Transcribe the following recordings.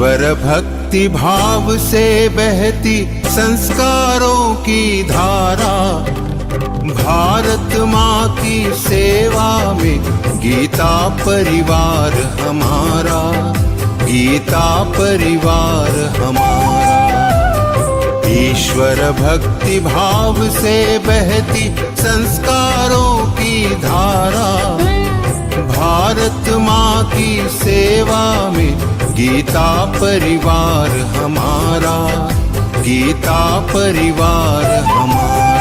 ईश्वर भक्ति भाव से बहती संस्कारों की धारा, भारत माँ की सेवा में गीता परिवार हमारा, गीता परिवार हमारा। ईश्वर भक्ति भाव से बहती संस्कारों की धारा, भारत माँ की सेवा में गीता परिवार हमारा, गीता परिवार हमारा।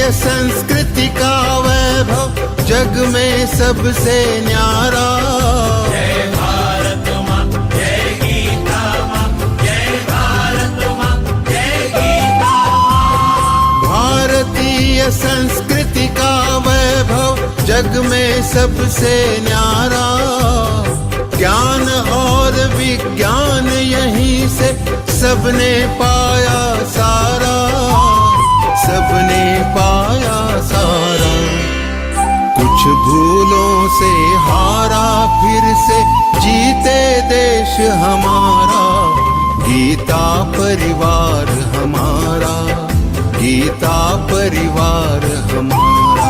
संस्कृति का वैभव जग में सबसे न्यारा, जय भारत माँ जय गीता माँ, जय भारत माँ जय गीता माँ। भारतीय संस्कृति का वैभव जग में सबसे न्यारा, ज्ञान और विज्ञान यहीं से सबने पाया सारा, सबने पाया सारा। कुछ भूलों से हारा फिर से जीते देश हमारा, गीता परिवार हमारा, गीता परिवार हमारा।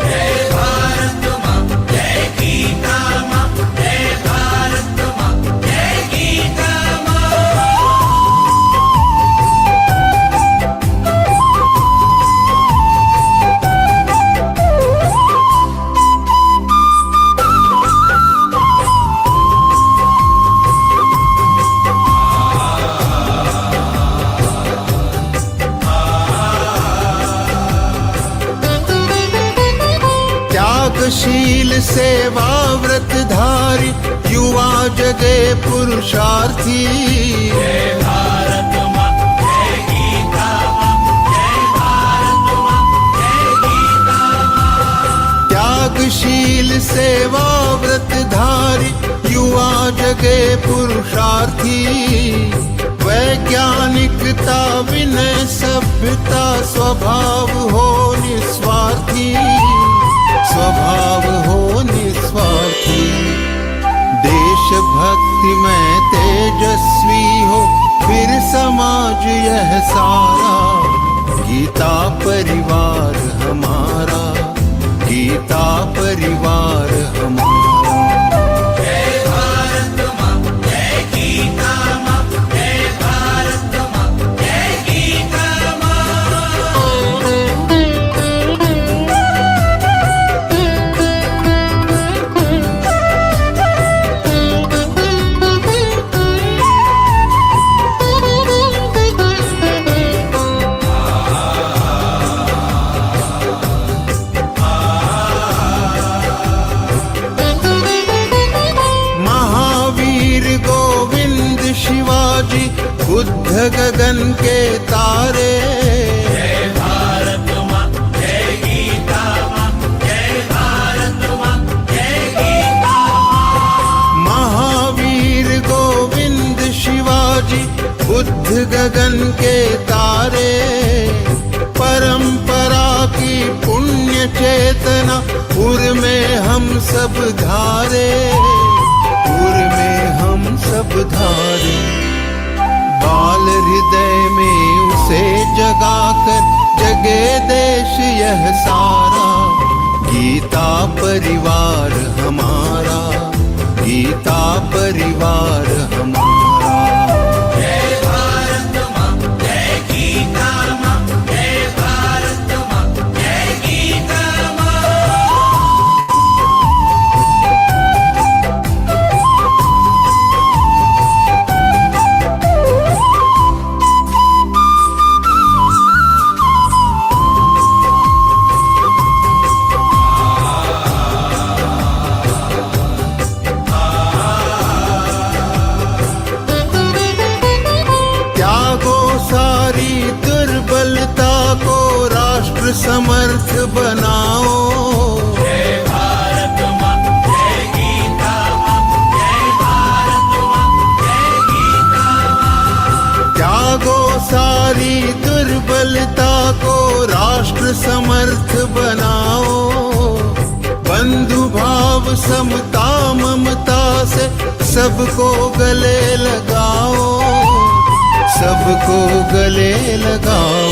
जय भारत माँ जय गीता माँ, जय भारत माँ जय गीता माँ। शील सेवा व्रतधारी युवा जगे पुरुषार्थी, जय भारत माँ जय गीता माँ, जय भारत माँ जय गीता माँ। त्यागशील सेवा व्रतधारी युवा जगे पुरुषार्थी, वैज्ञानिकता विनय सभ्यता स्वभाव हो निस्वार्थी, स्वभाव हो निस्वार्थी। देशभक्ति में तेजस्वी हो फिर समाज यह सारा, गीता परिवार हमारा, गीता परिवार हमारा। जय भारत माँ जय गीता माँ, जय भारत माँ जय गीता माँ। बुद्ध गगन के तारे, जय भारत माँ जय गीता माँ, जय भारत माँ जय गीता माँ। महावीर गोविंद शिवाजी बुद्ध गगन के तारे, परंपरा की पुण्य चेतना उर में हम सब धारे, उर में हम सब धारे। बाल हृदय में उसे जगाकर जगे देश यह सारा, गीता परिवार हमारा, गीता परिवार हमारा। जय भारत माँ जय गीता माँ, जय भारत माँ जय गीता माँ। समर्थ बनाओ। जय भारत माँ जय गीता माँ, जय भारत माँ जय गीता माँ। त्यागो सारी दुर्बलता को राष्ट्र समर्थ बनाओ। बंधु भाव समता ममता से सबको गले लगाओ, सबको गले लगाओ।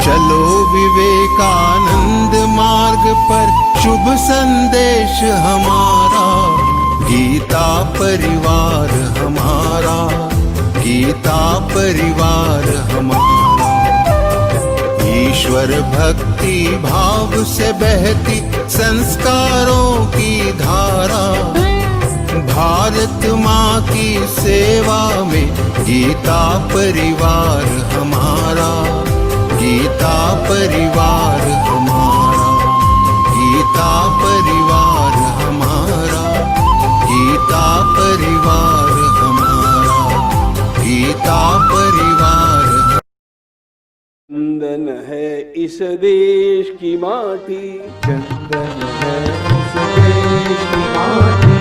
चलो विवेकानंद मार्ग पर शुभ संदेश हमारा। गीता परिवार हमारा, गीता परिवार हमारा। ईश्वर भक्ति भाव से बहती संस्कारों की धारा। भारत माँ की सेवा में गीता परिवार हमारा, गीता परिवार हमारा, गीता परिवार हमारा, गीता परिवार हमारा, गीता परिवार। चंदन है इस देश की माटी, चंदन है इस देश की माटी।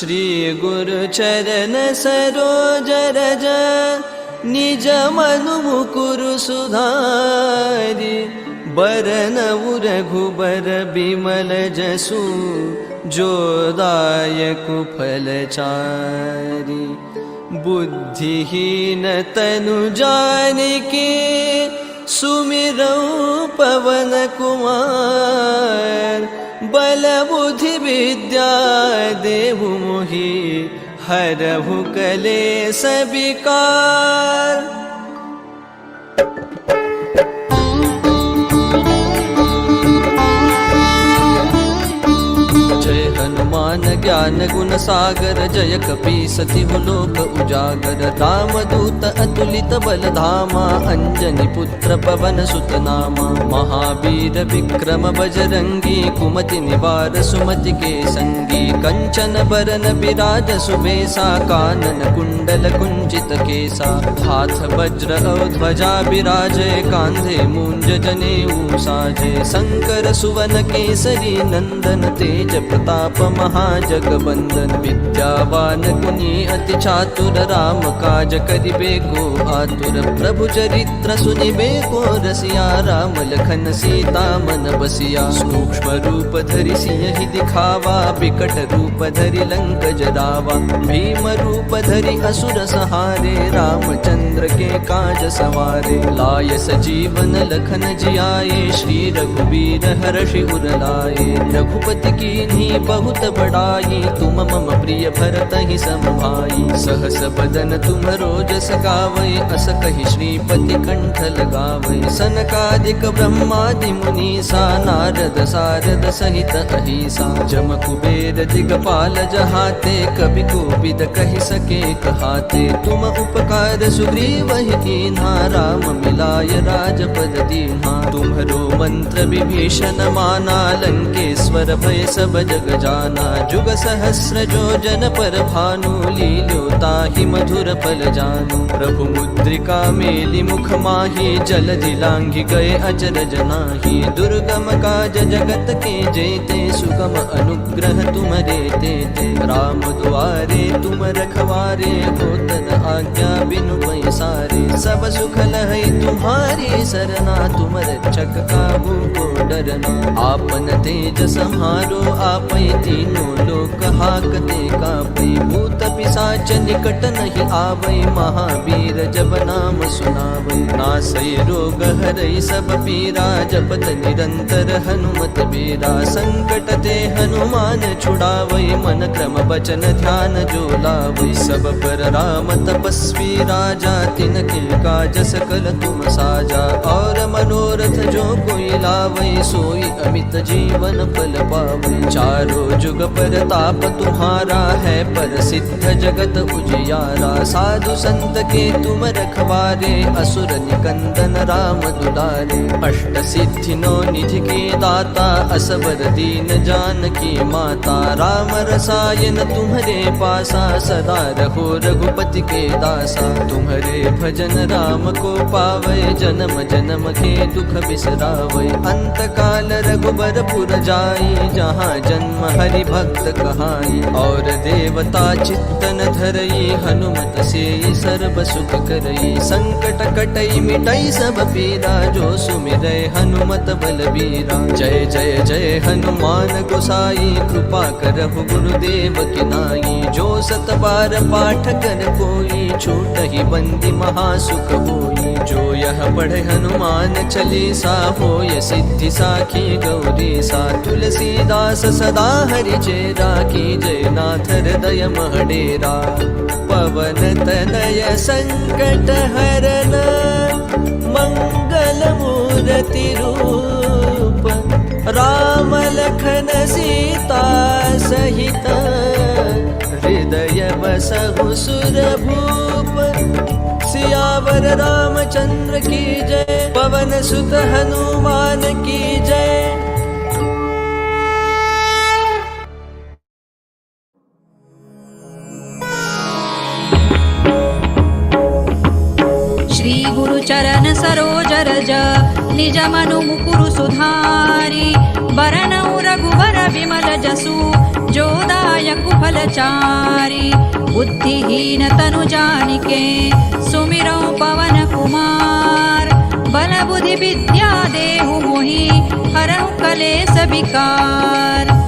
श्री गुरु चरण सरोज रज निज मनु मुकुरु सुधारी बरनउ रघुबर बिमल जसु जो दायक फलचारी बुद्धिहीन तनु जानिके सुमिरौ पवन कुमार बल बुद्धि विद्या देहु मोहि हरहु कलेस विकार। जय हनुमान ज्ञान गुण सागर जय कपीसति लोक उजागर रामदूत अतुलित बल धामा अंजनी पुत्र पवन सुत नामा महावीर विक्रम बजरंगी कुमति निवार सुमति के संगी कंचन बरन विराज सुबेसा कानन कुंडल कुंचित केसा हाथ वज्र और ध्वजा विराजय कांधे मूंज जनेऊ साजय शंकर सुवन केसरी नंदन तेज प्रताप महाजगबंदन विद्यावान गुणी अति चातुर राम काज करिबे को आतुर प्रभु चरित्र सुनिबे को रसिया राम लखन सीता मन बसिया सूक्ष्म रूप धरि सियहि दिखावा बिकट रूप धरि लंक जरावा भीम रूप धरि असुर सहारे रामचंद्र के काज सवारे लाय सजीवन लखन जियाए श्री रघुबीर हर्षि उर लाए रघुपति कीन्ही बहुत बड़ाई तुम मम प्रिय भरत ही सम भाई सहस बदन तुमरो जस गावै अस कहि श्रीपति कंठ लगावै सनकादिक ब्रह्मादि मुनीसा नारद सारद सहित अहिसा जम कुबेर दिगपाल जहाते कवि कोविद कहि सके कहाते तुम उपकार सुग्रीव ही कीन्हा राम मिलाय राजपद दीन्हा तुम्हरो मंत्र विभीषण माना लंकेश्वर भय सब जग जाना जुग सहस्र जो जन पर भानु लील्योताहि मधुर फल जानू प्रभु मुद्रिका मेलि मुख माहि जलधि लांघि गए अचरज नाहि दुर्गम काज जगत के जेते सुगम अनुग्रह तुम्हारे तेते राम दुआरे तुम रखवारे होतन आज्ञा बिनु पैसारे सब सुख लहै तुम्हारी सरना तुम रक्षक काहू को डरना आपन तेज सम्हारो आपै तीनों लोक हाकते कापै भूत पिशाच निकट नहीं आवै महावीर जब नाम सुनावै नासै रोग हरै सब पीरा जपत निरंतर हनुमत बीरा संकट ते हनुमान छुड़ावै मन क्रम बचन ध्यान जो लावै सब पर राम तपस्वी राजा तिनके काज सकल तुम साजा और मनोरथ जो कोई लावै सोई अमित जीवन फल पावै चारों जुग परताप तुम्हारा है प्रसिद्ध जगत उजियारा साधु संत के तुम रखवारे असुर निकंदन राम दुलारे अष्ट सिद्धि नौ निधि के दाता असबर दीन जानकी माता राम रसायन तुम्हारे पासा सदा रहो रघुपति के दासा तुम्हारे भजन राम को पावे जन्म जन्म के दुख बिसरावे अंत काल रघुबर पुर जाई जहाँ जन्म हरि भक्त कहाई और देवता चित्तन धरई हनुमत से सर्व सुख करई संकट कटई मिटई सब पीरा जो सुमिरै हनुमत बलबीरा जय जय जय हनुमान गोसाई कृपा करहु गुरुदेव की नाई जो सत बार पाठ कर कोई छूट ही बंदी महासुख होई जो यह पढ़े हनुमान चालीसा होय सिद्धि साखी गौरी सा तुलसीदास सदा हरि चेरा की जय नाथ हृदय महडेरा पवन तनय संकट हरन मंगल मूर्ति रूप राम लखन सीता सहित हृदय बसहु सुरभूप सियावर रामचंद्र की जय पवन सुत हनुमान की जय। श्री गुरु चरण सरोज रज निज मनु मुकुरु सुधारी बरनउ रघुबर विमल जसु जो दायक फलचारी। बुद्धिहीन तनु जानिके सुमिरो पवन कुमार। बल बुद्धि विद्या देहु मोहि हरहु कलेस विकार।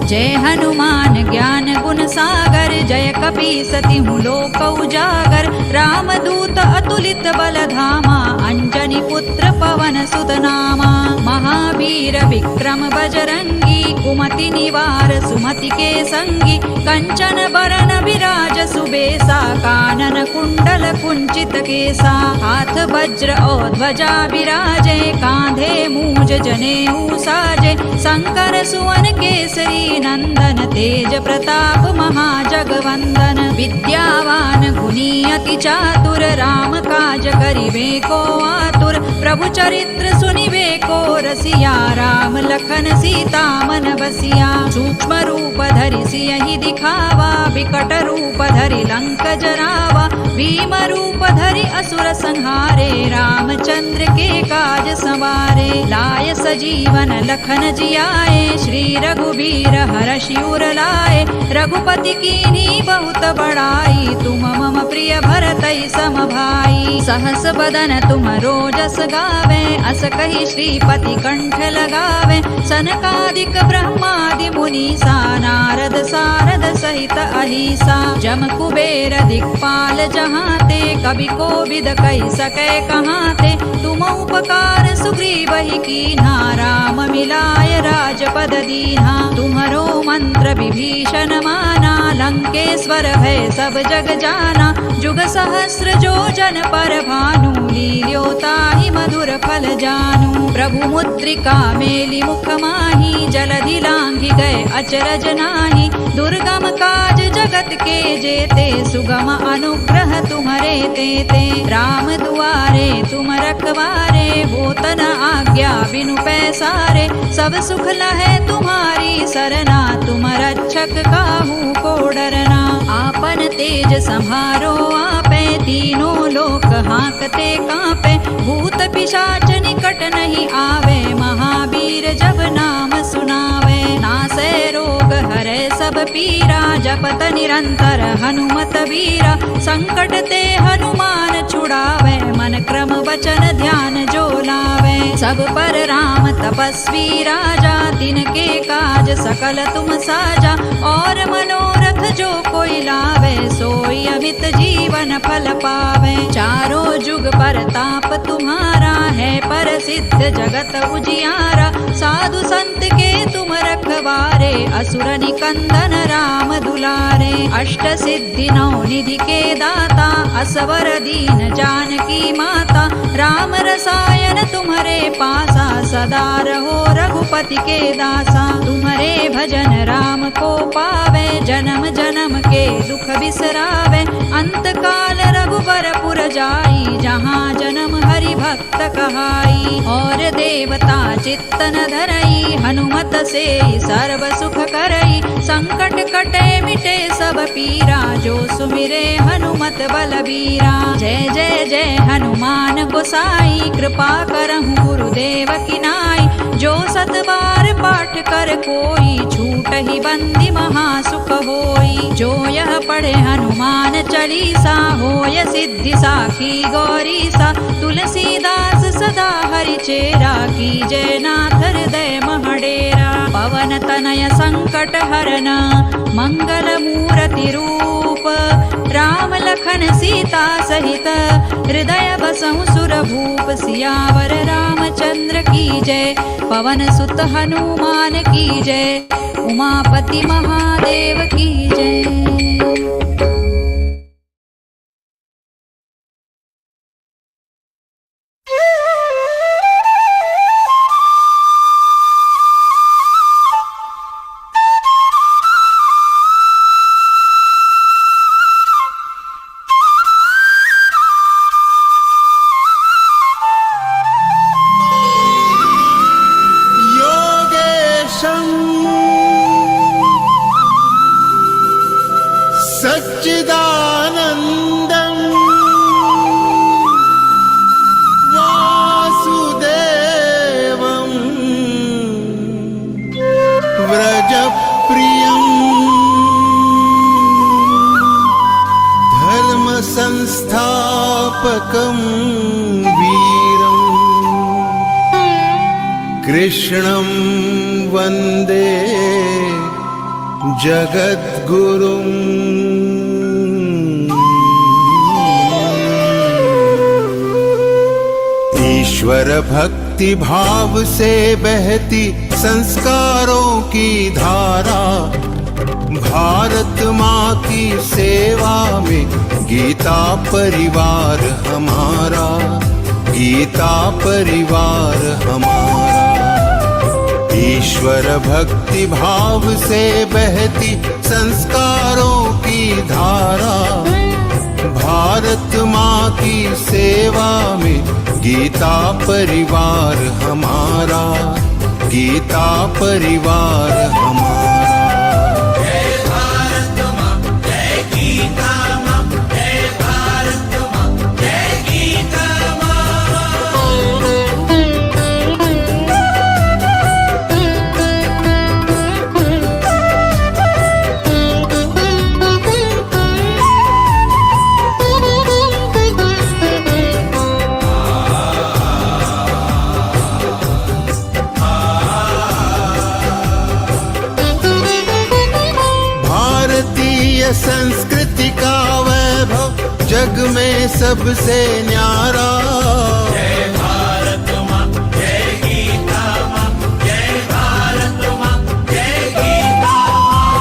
जय हनुमान ज्ञान गुण सागर। जय कपीसति लोक उजागर। रामदूत अतुलित बल धामा। अंजनी पुत्र पवन सुत नामा। महावीर विक्रम बजरंगी। कुमति निवार सुमति के संगी। कंचन बरन विराज सुबेसा। कानन कुंडल कुंचित केसा। हाथ वज्र और ध्वजा विराजे। कांधे मूज जनेऊ साजे। शंकर सुवन केसरी नंदन। तेज प्रताप महाजगवंदन। विद्यावान गुणी अति चातुर। राम काज करिबे को आतुर। प्रभु चरित्र सुनिबे को रसिया। राम लखन सीता मन बसिया। सूक्ष्म रूप धरि सियहि दिखावा। विकट रूप धरि लंक जरावा। भीम रूप धरि असुर संहारे। रामचंद्र के काज सवारे। लाय सजीवन लखन जियाए। श्री रघुबीर हरषि उर लाए। रघुपति कीन्ही बहुत बड़ाई। तुम मम प्रिय भरतई सम भाई। सहस बदन तुम रोजस गावे। अस कहि श्रीपति कंठ लगावे। सनकादिक ब्रह्मादि मुनीसा। नारद सारद सहित अहिसा। जम कुबेर दिक्पाल जहाते। कवि कोविद कहि सकै कहाते। तुम उपकार सुग्रीवहि कीन्हा। राम मिलाय राजपद दीन्हा। तुम्हरो मंत्र विभीषण माना। लंकेश्वर है सब जग जाना। जुग सहस्र जो जन पर भानु। लील्योताहि मधुर फल जानू। प्रभु मुद्रिका मेलि मुख माहि। जलधि लांघि गए अचरज नाही। दुर्गम काज जगत के जेते। सुगम अनुग्रह तुम्हरे तेते। राम दुआरे तुम रखवारे। होत न आज्ञा बिनु पैसारे। सब सुख लहै तुम्हारी सरना। तुम रक्षक काहू को डरना। आपन तेज सम्हारो आपे। तीनों लोक हांकते कांपे। भूत पिशाच निकट नहीं आवे। महावीर जब नाम सुनावे। नासै रोग हरै सब पीरा। जपत निरंतर हनुमत वीरा। संकट ते हनुमान छुड़ावे। मन क्रम वचन ध्यान जो लावे। सब पर राम तपस्वी राजा। तिनके काज सकल तुम साजा। और मनोरथ जो कोई लावे। सोई अमित जीवन फल पावे। चारों जुग परताप तुम्हारा है। प्रसिद्ध जगत उजियारा। साधु संत के तुम रखवारे। असुर निकंदन राम दुलारे। अष्ट सिद्धि नौ निधि के दाता। असवर दीन जानकी माता। राम रसायन तुम्हारे पासा। सदा रहो रघुपति के दासा। तुम्हारे भजन राम को पावे। जन्म जन्म के दुख बिसरावे। अंत काल रघुबर पुर जाई। जहाँ जन्म हरि भक्त कहाई। और देवता चित्त न धरई। हनुमत से सर्व सुख करई। संकट कटे मिटे सब पीरा। जो सुमिरे हनुमत बलबीरा। जय जय जय हनुमान गोसाई। कृपा करहु गुरुदेव की नाई। जो सत बार पाठ कर कोई। छूटहि बंदी महासुख होई। जो यह पढ़े हनुमान चालीसा। होय सिद्धि साखी गौरीसा। तुलसीदास सदा हरि चेरा। कीजय नाथ हृदय महडेरा। पवन तनय संकट हरना। मंगल मूर्ति रूप। राम लखन सीता सहित। हृदय बसहु सुर भूप। सियावर रामचंद्र की जय। पवन सुत हनुमान की जय। उमापति महादेव की जय। सच्चिदानंद संस्थापकं वीरम् कृष्णं वन्दे जगद्गुरुम्। ईश्वर भक्ति भाव से बहती संस्कारों की धारा, भारत माँ की सेवा में गीता परिवार हमारा, गीता परिवार हमारा। ईश्वर भक्ति भाव से बहती संस्कारों की धारा, भारत माँ की सेवा में गीता परिवार हमारा, गीता परिवार हमारा। जय भारत माँ, जय गीता माँ, जय भारत माँ, जय गीता माँ। भारतीय संस्कृति का वैभव जग में सबसे न्यारा। जय भारत माँ, जय गीता माँ, जय भारत माँ, जय गीता माँ।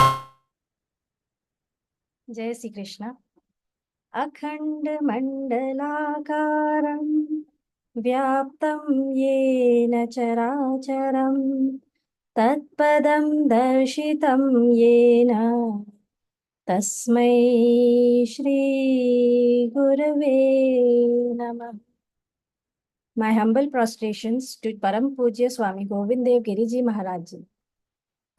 जय श्री कृष्ण। अखण्डमण्डलाकारं व्याप्तं येन चराचरं तत्पदं दर्शितं येन तस्मै श्री गुरवे नमः। My humble prostrations to Param Pujya Swami Govind Dev Giriji Maharaj Ji.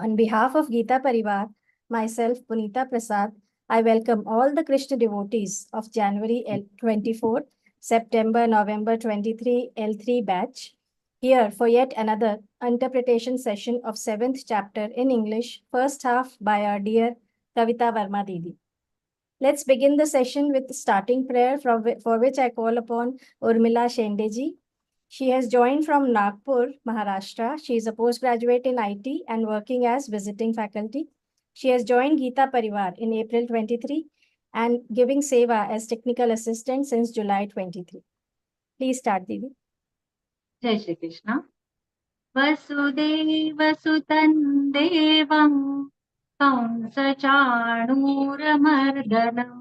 On behalf of Geeta Pariwar, myself Punita Prasad, I welcome all the Krishna devotees of January 24, September, November 23 L3 batch here for yet another interpretation session of 7th chapter in English, first half by our dear KAVITA Verma Didi. Let's begin the session with the starting prayer for which I call upon Urmila Shendeji. She has joined from Nagpur, Maharashtra. She is a postgraduate in IT and working as visiting faculty. She has joined Geeta Pariwar in April 23 and giving seva as technical assistant since July 23. Please start, Didi. जय श्री कृष्ण। वसुदेवसुतं देवं कंसचाणूरमर्दनं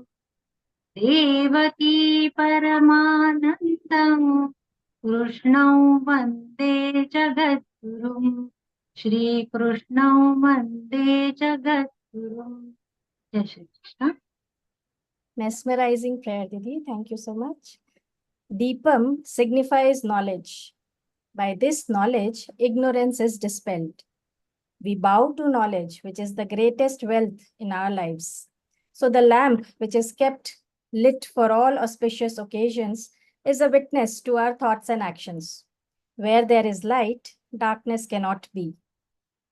देवकी परमानन्दं कृष्णं वन्दे जगद्गुरुं। श्रीकृष्णं वन्दे जगद्गुरुं। जय Shri Krishna. Mesmerizing prayer, Didi. Thank you so much. Deepam signifies knowledge. By this knowledge, ignorance is dispelled. We bow to knowledge, which is the greatest wealth in our lives. So the lamp, which is kept lit for all auspicious occasions, is a witness to our thoughts and actions. Where there is light, darkness cannot be.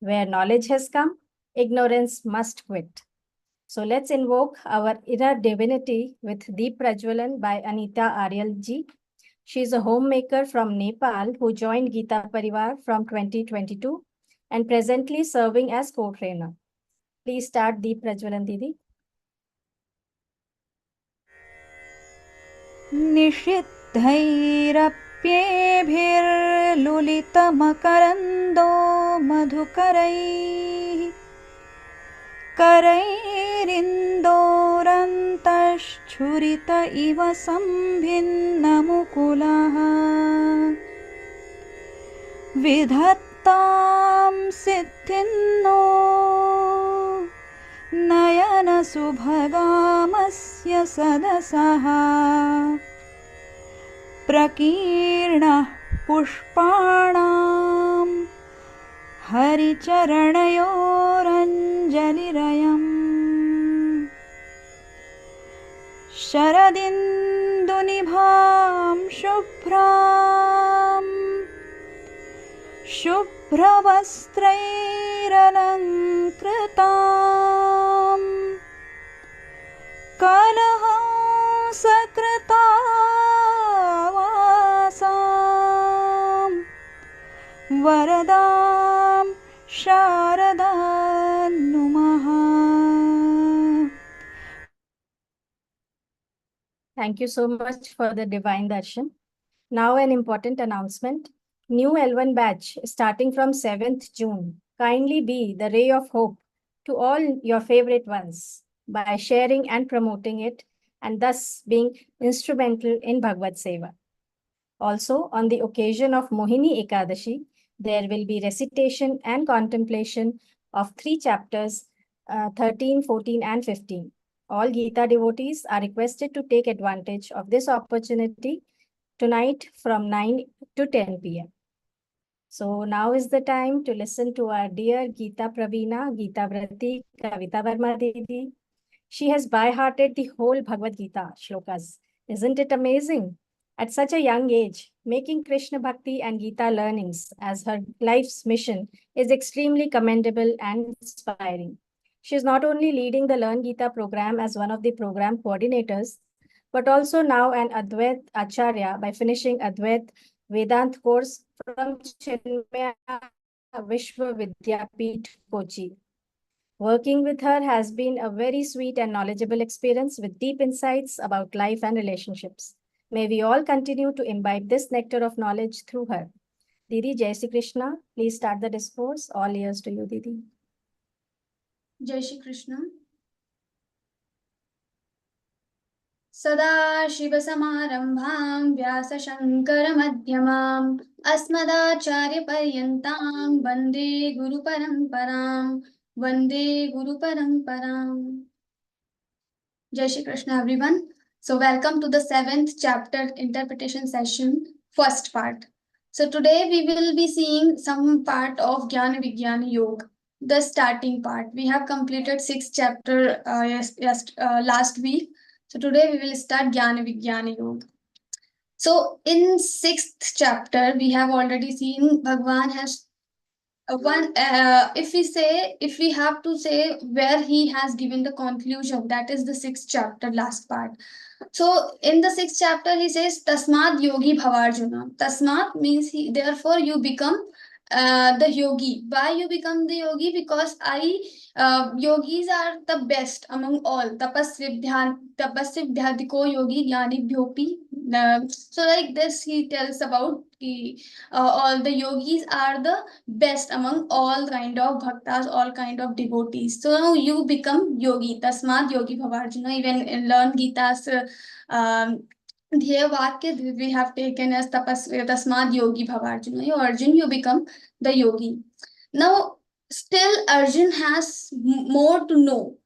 Where knowledge has come, ignorance must quit. So let's invoke our inner divinity with Deep Prajwalan by Anita Aryal ji. She is a homemaker from Nepal who joined Geeta Pariwar from 2022 and presently serving as co-trainer. Please start Deep Prajwalan, Didi. निषिद्धैरप्येभिर्लुलितमकरन्दो मधुकरैः करैरिन्दोरन्तश्छुरित इव सम्भिन्नमुकुलः विधत्तां सिद्धिन्नो नयनसुभगामस्य सदसः प्रकीर्णः पुष्पाणां हरिचरणयोरञ्जलिरयम् शरदिन्दुनिभां शुभ्रवस्त्रैरलङ्कृतां कलहां सकृतावासां वरदां शारदां नुमः. Thank you so much for the divine darshan. Now an important announcement. New L1 batch starting from 7th June. Kindly be the ray of hope to all your favorite ones by sharing and promoting it, and thus being instrumental in Bhagavad Seva. Also, on the occasion of Mohini Ekadashi, there will be recitation and contemplation of 3 chapters, 13, 14, and 15. All Gita devotees are requested to take advantage of this opportunity tonight from 9 to 10 p.m. So now is the time to listen to our dear Geeta Pravina, Geeta Vrati, KAVITA VERMA Didi. She has by-hearted the whole Bhagavad Gita shlokas. Isn't it amazing? At such a young age, making Krishna Bhakti and Gita learnings as her life's mission is extremely commendable and inspiring. She is not only leading the Learngeeta program as one of the program coordinators, but also now an Advait Acharya by finishing Advait Vedant course from Chinmaya Vishwa Vidyapeeth, Kochi. Working with her has been a very sweet and knowledgeable experience with deep insights about life and relationships. May we all continue to imbibe this nectar of knowledge through her. Didi, Jai Shri Krishna, please start the discourse. All ears to you, Didi. जय श्री कृष्ण. सदाशिवसमारम्भां व्यासशङ्करमध्यमाम् अस्मदाचार्यपर्यन्तां वन्दे गुरुपरम्परां. Jai Shri Krishna, everyone. So welcome to the 7th chapter interpretation session, first part. So today we will be seeing some part of Jnana Vijnana Yoga, the starting part. We have completed 6th chapter last week. So today we will start Jnana Vijnana Yoga. So in 6th chapter, we have already seen Bhagwan has if we have to say where he has given the conclusion, that is the 6th chapter, last part. So in the 6th chapter, he says, Tasmad yogi bhavarjuna. Tasmat means therefore you become the yogi. Why you become the yogi? Because yogis are the best among all. Tapasvibhyadiko yogi jnani bhyopi. So like this, he tells about all the yogis are the best among all kind of bhaktas, all kind of devotees. So now you become yogi. Tasmad yogi bhavarjuna. Even in Learngeeta's Dhyeya Vakya we have taken as Tasmad yogi bhavarjuna. You Arjun, you become the yogi. Now still Arjun has more to know.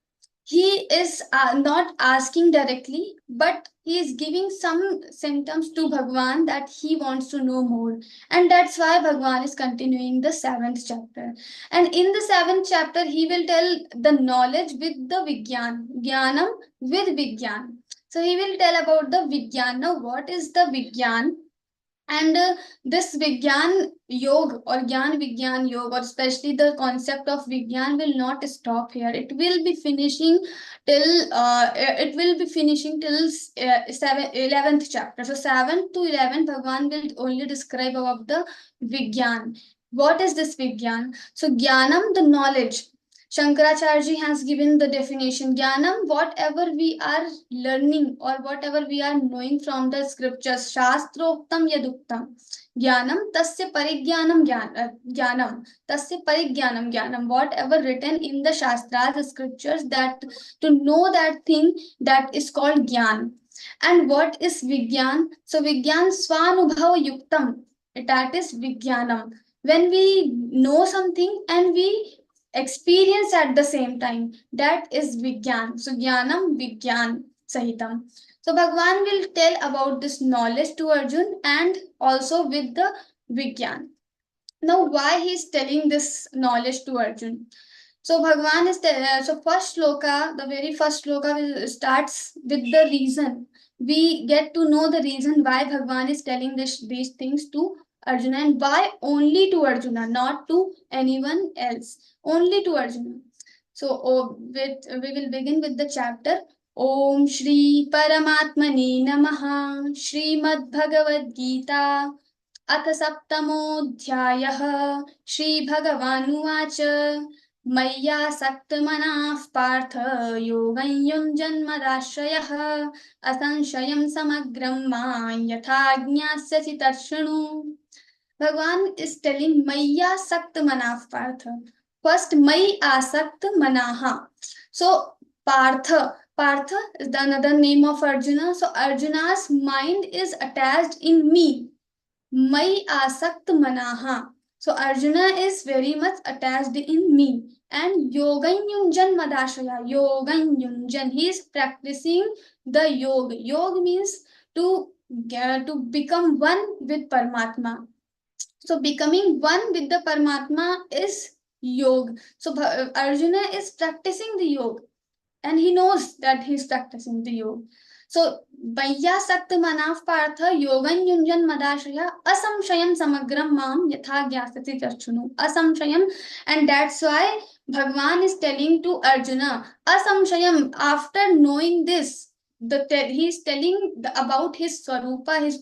He is not asking directly, but he is giving some symptoms to Bhagwan that he wants to know more. And that's why Bhagwan is continuing the 7th chapter. And in the 7th chapter, he will tell the knowledge with the Vigyan, Jnanam with Vigyan. So he will tell about the Vigyan. Now, what is the Vigyan? And this Vigyan Yoga or Gyan Vigyan Yoga, or especially the concept of Vigyan, will not stop here. It will be finishing till 11th chapter. So 7th to 11th, Bhagwan will only describe about the Vigyan. What is this Vigyan? So Jnanam, the knowledge. Shankaracharya has given the definition. Jnanam, whatever we are learning or whatever we are knowing from the scriptures. Shastroktam yaduktam. Jnanam, tasya parigyanam jnanam. Tasya parigyanam jnanam. Whatever written in the Shastras, the scriptures, that to know that thing, that is called Jnana. And what is Vigyan? So Vigyan svanubhava yuktam. That is Vigyanam. When we know something and we experience at the same time, that is Vigyan. So Jnanam Vigyan Sahitam. So Bhagwan will tell about this knowledge to Arjun and also with the Vigyan. Now why he is telling this knowledge to Arjun? So Bhagwan is so first shloka, the very first shloka starts with the reason. We get to know the reason why Bhagwan is telling these things to Arjuna, and why only to Arjuna, not to anyone else, only to Arjuna. So we will begin with the chapter. Om Shri Paramatmane Namaha. Śrīmad-Bhagavadgītā अथ सप्तमोऽध्यायः श्रीभगवानुवाच मय्यासक्तमनः पार्थ योगं युञ्जन्मदाश्रयः असंशयं समग्रं मां यथा ज्ञास्यसि तच्छृणु. Bhagwan is telling मय्यासक्त मनाः Partha. First, मयि आसक्त मनाः. So Partha is the another name of Arjuna. So Arjuna's mind is attached in me. Mai asakt manaha. So Arjuna is very much attached in me. And yogan yunjan madashaya. Yogan yunjan. He is practicing the yoga. Yoga means to become one with Paramatma. So becoming one with the Paramatma is yoga. So Arjuna is practicing the yoga. And he knows that he is practicing the yoga. So, Vayyasakt Manav Partha Yogan Yunjan Madashaya Asamshayam Samagram Mam Yatha Gyasati Tarchunu. Asamshayam, and that's why Bhagwan is telling to Arjuna, Asamshayam, after knowing this, he is telling about his Swarupa, his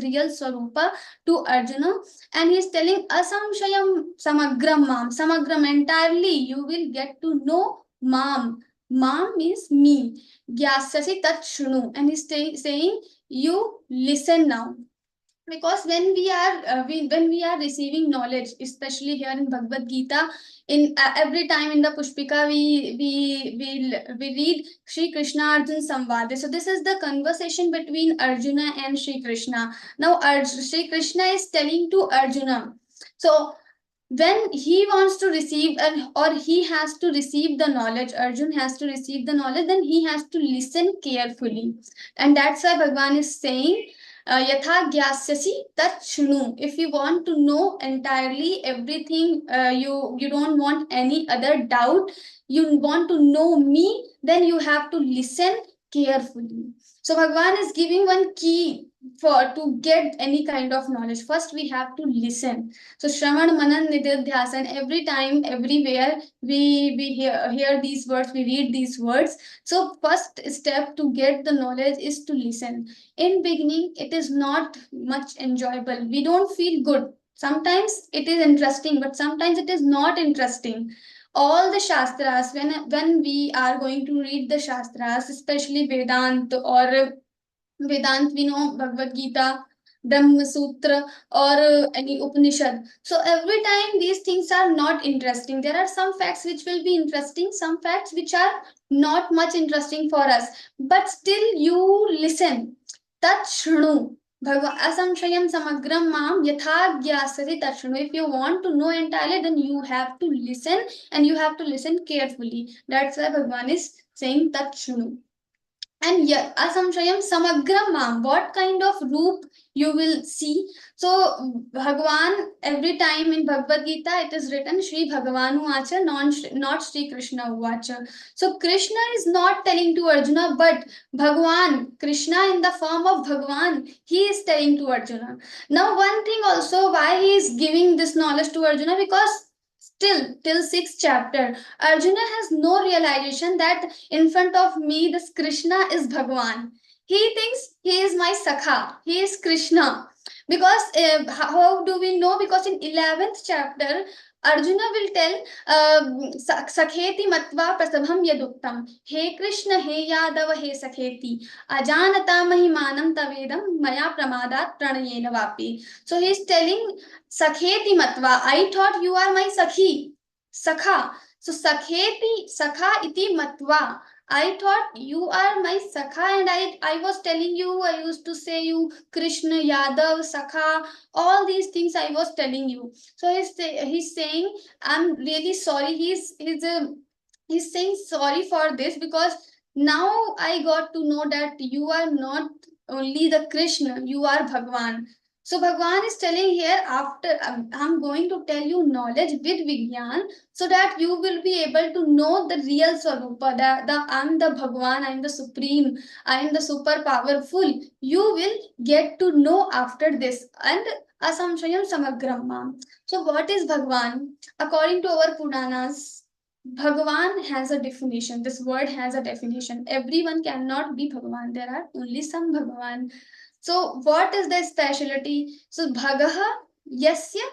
real Swarupa to Arjuna, and he is telling Asamshayam Samagram Mam. Samagram, entirely you will get to know Mam. Mam means me. Gyasasi tat shunu. And he's saying, you listen now. Because when we are receiving knowledge, especially here in Bhagavad Gita, in every time in the Pushpika we read Shri Krishna Arjuna Samvade. So this is the conversation between Arjuna and Shri Krishna. Now Shri Krishna is telling to Arjuna. So when he wants to receive or he has to receive the knowledge, Arjun has to receive the knowledge, then he has to listen carefully. And that's why Bhagwan is saying, Yatha Gyasyasi Tat Shunu. If you want to know entirely everything, you don't want any other doubt, you want to know me, then you have to listen carefully. So Bhagwan is giving one key to get any kind of knowledge. First, we have to listen. So Shravan, Manan, Nididhyasana, every time, everywhere we hear these words, we read these words. So first step to get the knowledge is to listen. In beginning, it is not much enjoyable. We don't feel good. Sometimes it is interesting, but sometimes it is not interesting. All the Shastras, when we are going to read the Shastras, especially Vedanta or Vedant, we know Bhagavad Gita, Brahma Sutra, or any Upanishad. So every time these things are not interesting. There are some facts which will be interesting, some facts which are not much interesting for us. But still you listen. Tat Shunu. Asamshayam Samagram Mam Yatha Gyasati Tat Shunu. If you want to know entirely, then you have to listen, and you have to listen carefully. That's why Bhagwan is saying Tat Shunu. And yeah, asamshayam samagram mam, what kind of roop you will see. So Bhagwan, every time in Bhagavad Gita it is written Shri Bhagavanu Acha, not Shri Krishna Uvacha. So Krishna is not telling to Arjuna, but Bhagwan, Krishna in the form of Bhagwan, he is telling to Arjuna. Now one thing also, why he is giving this knowledge to Arjuna, because till 6th chapter, Arjuna has no realization that in front of me, this Krishna is Bhagwan. He thinks he is my Sakha, he is Krishna. Because how do we know? Because in 11th chapter, Arjuna will tell, Sakheti matva prasabham yaduktam. He Krishna, he Yadava, he Sakheti. Ajanata mahimanam tavedam maya pramadat pranayena vapi. So he is telling, Sakheti matva, I thought you are my Sakhi, Sakha. So Sakheti, Sakha iti matva. I thought you are my Sakha, and I was telling you, I used to say you Krishna, Yadav, Sakha, all these things I was telling you. So he's saying, I'm really sorry. He's saying sorry for this, because now I got to know that you are not only the Krishna, you are Bhagwan. So Bhagwan is telling here, after I'm going to tell you knowledge with Vigyan, so that you will be able to know the real Swarupa, I'm the Bhagwan, I'm the Supreme, I'm the super powerful. You will get to know after this. And Asamshayam Samagram Mam. So what is Bhagwan? According to our Puranas, Bhagavan has a definition. This word has a definition. Everyone cannot be Bhagavan. There are only some Bhagavan. So what is the speciality? So Bhagaha Yasya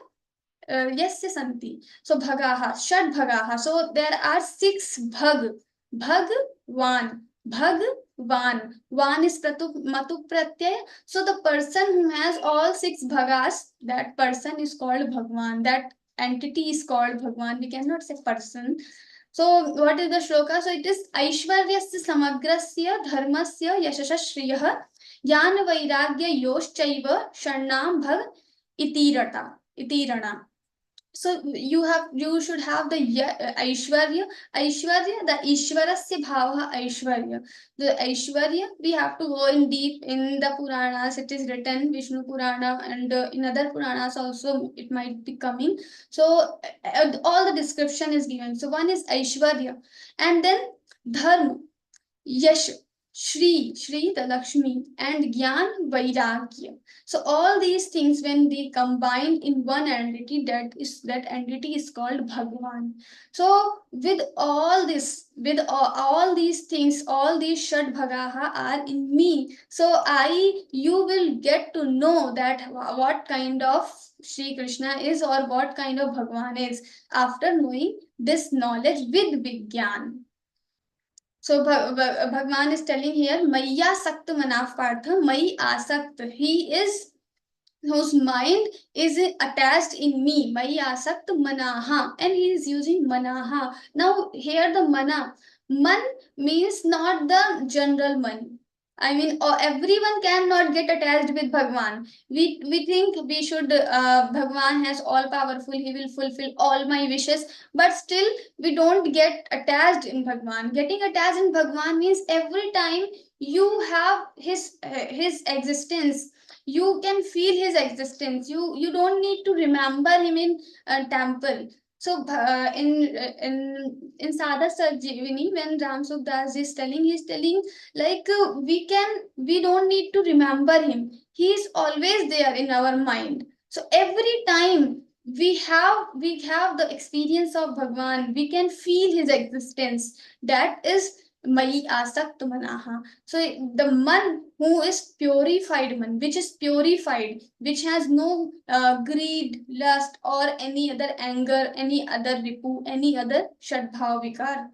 Yasya Santi. So Bhagaha, Shad Bhagaha. So there are 6 Bhagwan. Bhagwan. Van is Matu Pratyaya. So the person who has all 6 Bhagas, that person is called Bhagwan. That entity is called Bhagwan. We cannot say person. So what is the shloka? So it is Aishwaryasya Samagrasya Dharmasya Yashasha Shriyah Jnana Vairagya Yoshchaiva Sharnam Bhag Itirana. So you should have the Aishwarya. The Ishwarasya Bhava Aishwarya. The Aishwarya, we have to go in deep in the Puranas. It is written Vishnu Purana, and in other Puranas also it might be coming. So all the description is given. So one is Aishwarya, and then Dharma, Yash, Shri, the Lakshmi, and Gyan, Vairagya. So all these things, when they combine in one entity, that entity is called Bhagavan. So with all this, with all these things, all these Shad Bhagaha are in me. So you will get to know that what kind of Sri Krishna is, or what kind of Bhagavan is, after knowing this knowledge with Vigyan. So Bhagwan is telling here, Maya Sakt Manaf Partha, Mai Asakt. He is whose mind is attached in me. Mai Asakt Manaha. And he is using Manaha. Now here the Mana. Man means not the general man. I mean, everyone cannot get attached with Bhagwan. We think we should, Bhagwan has all powerful, he will fulfill all my wishes, but still we don't get attached in Bhagwan. Getting attached in Bhagwan means every time you have his existence, you can feel his existence. You don't need to remember him in a temple. So in Sadha Sarjivini, when Ram Sukdas is telling, he's telling like we don't need to remember him. He is always there in our mind. So every time we have the experience of Bhagwan, we can feel his existence. That is Mai Asakt Manaha. So the man who is purified man, which is purified, which has no greed, lust, or any other anger, any other ripu, any other shadbhav vikar.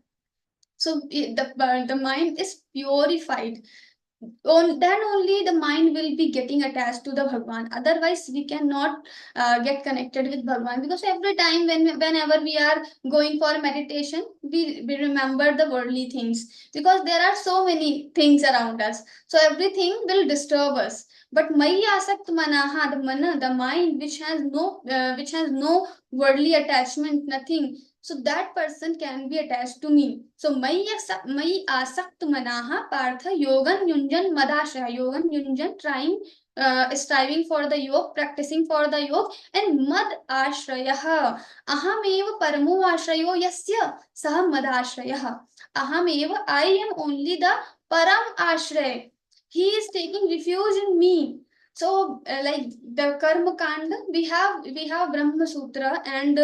So the mind is purified. Then only the mind will be getting attached to the Bhagwan. Otherwise, we cannot get connected with Bhagwan, because every time whenever we are going for meditation, we remember the worldly things, because there are so many things around us. So everything will disturb us. But Mai Asakt Manaha, the mind which has no worldly attachment, nothing. So that person can be attached to me. So Mai Asakt Manaha Partha Yogan Yunjan Madashraya. Yogan Yunjan, striving for the yoga, practicing for the yoga, and Mad Ashrayaha. Ahameva Paramo Ashrayo Yasya Sah Mad Ashrayaha. Ahameva, I am only the Param Ashray. He is taking refuge in me. So like the Karma Kanda, we have Brahma Sutra, and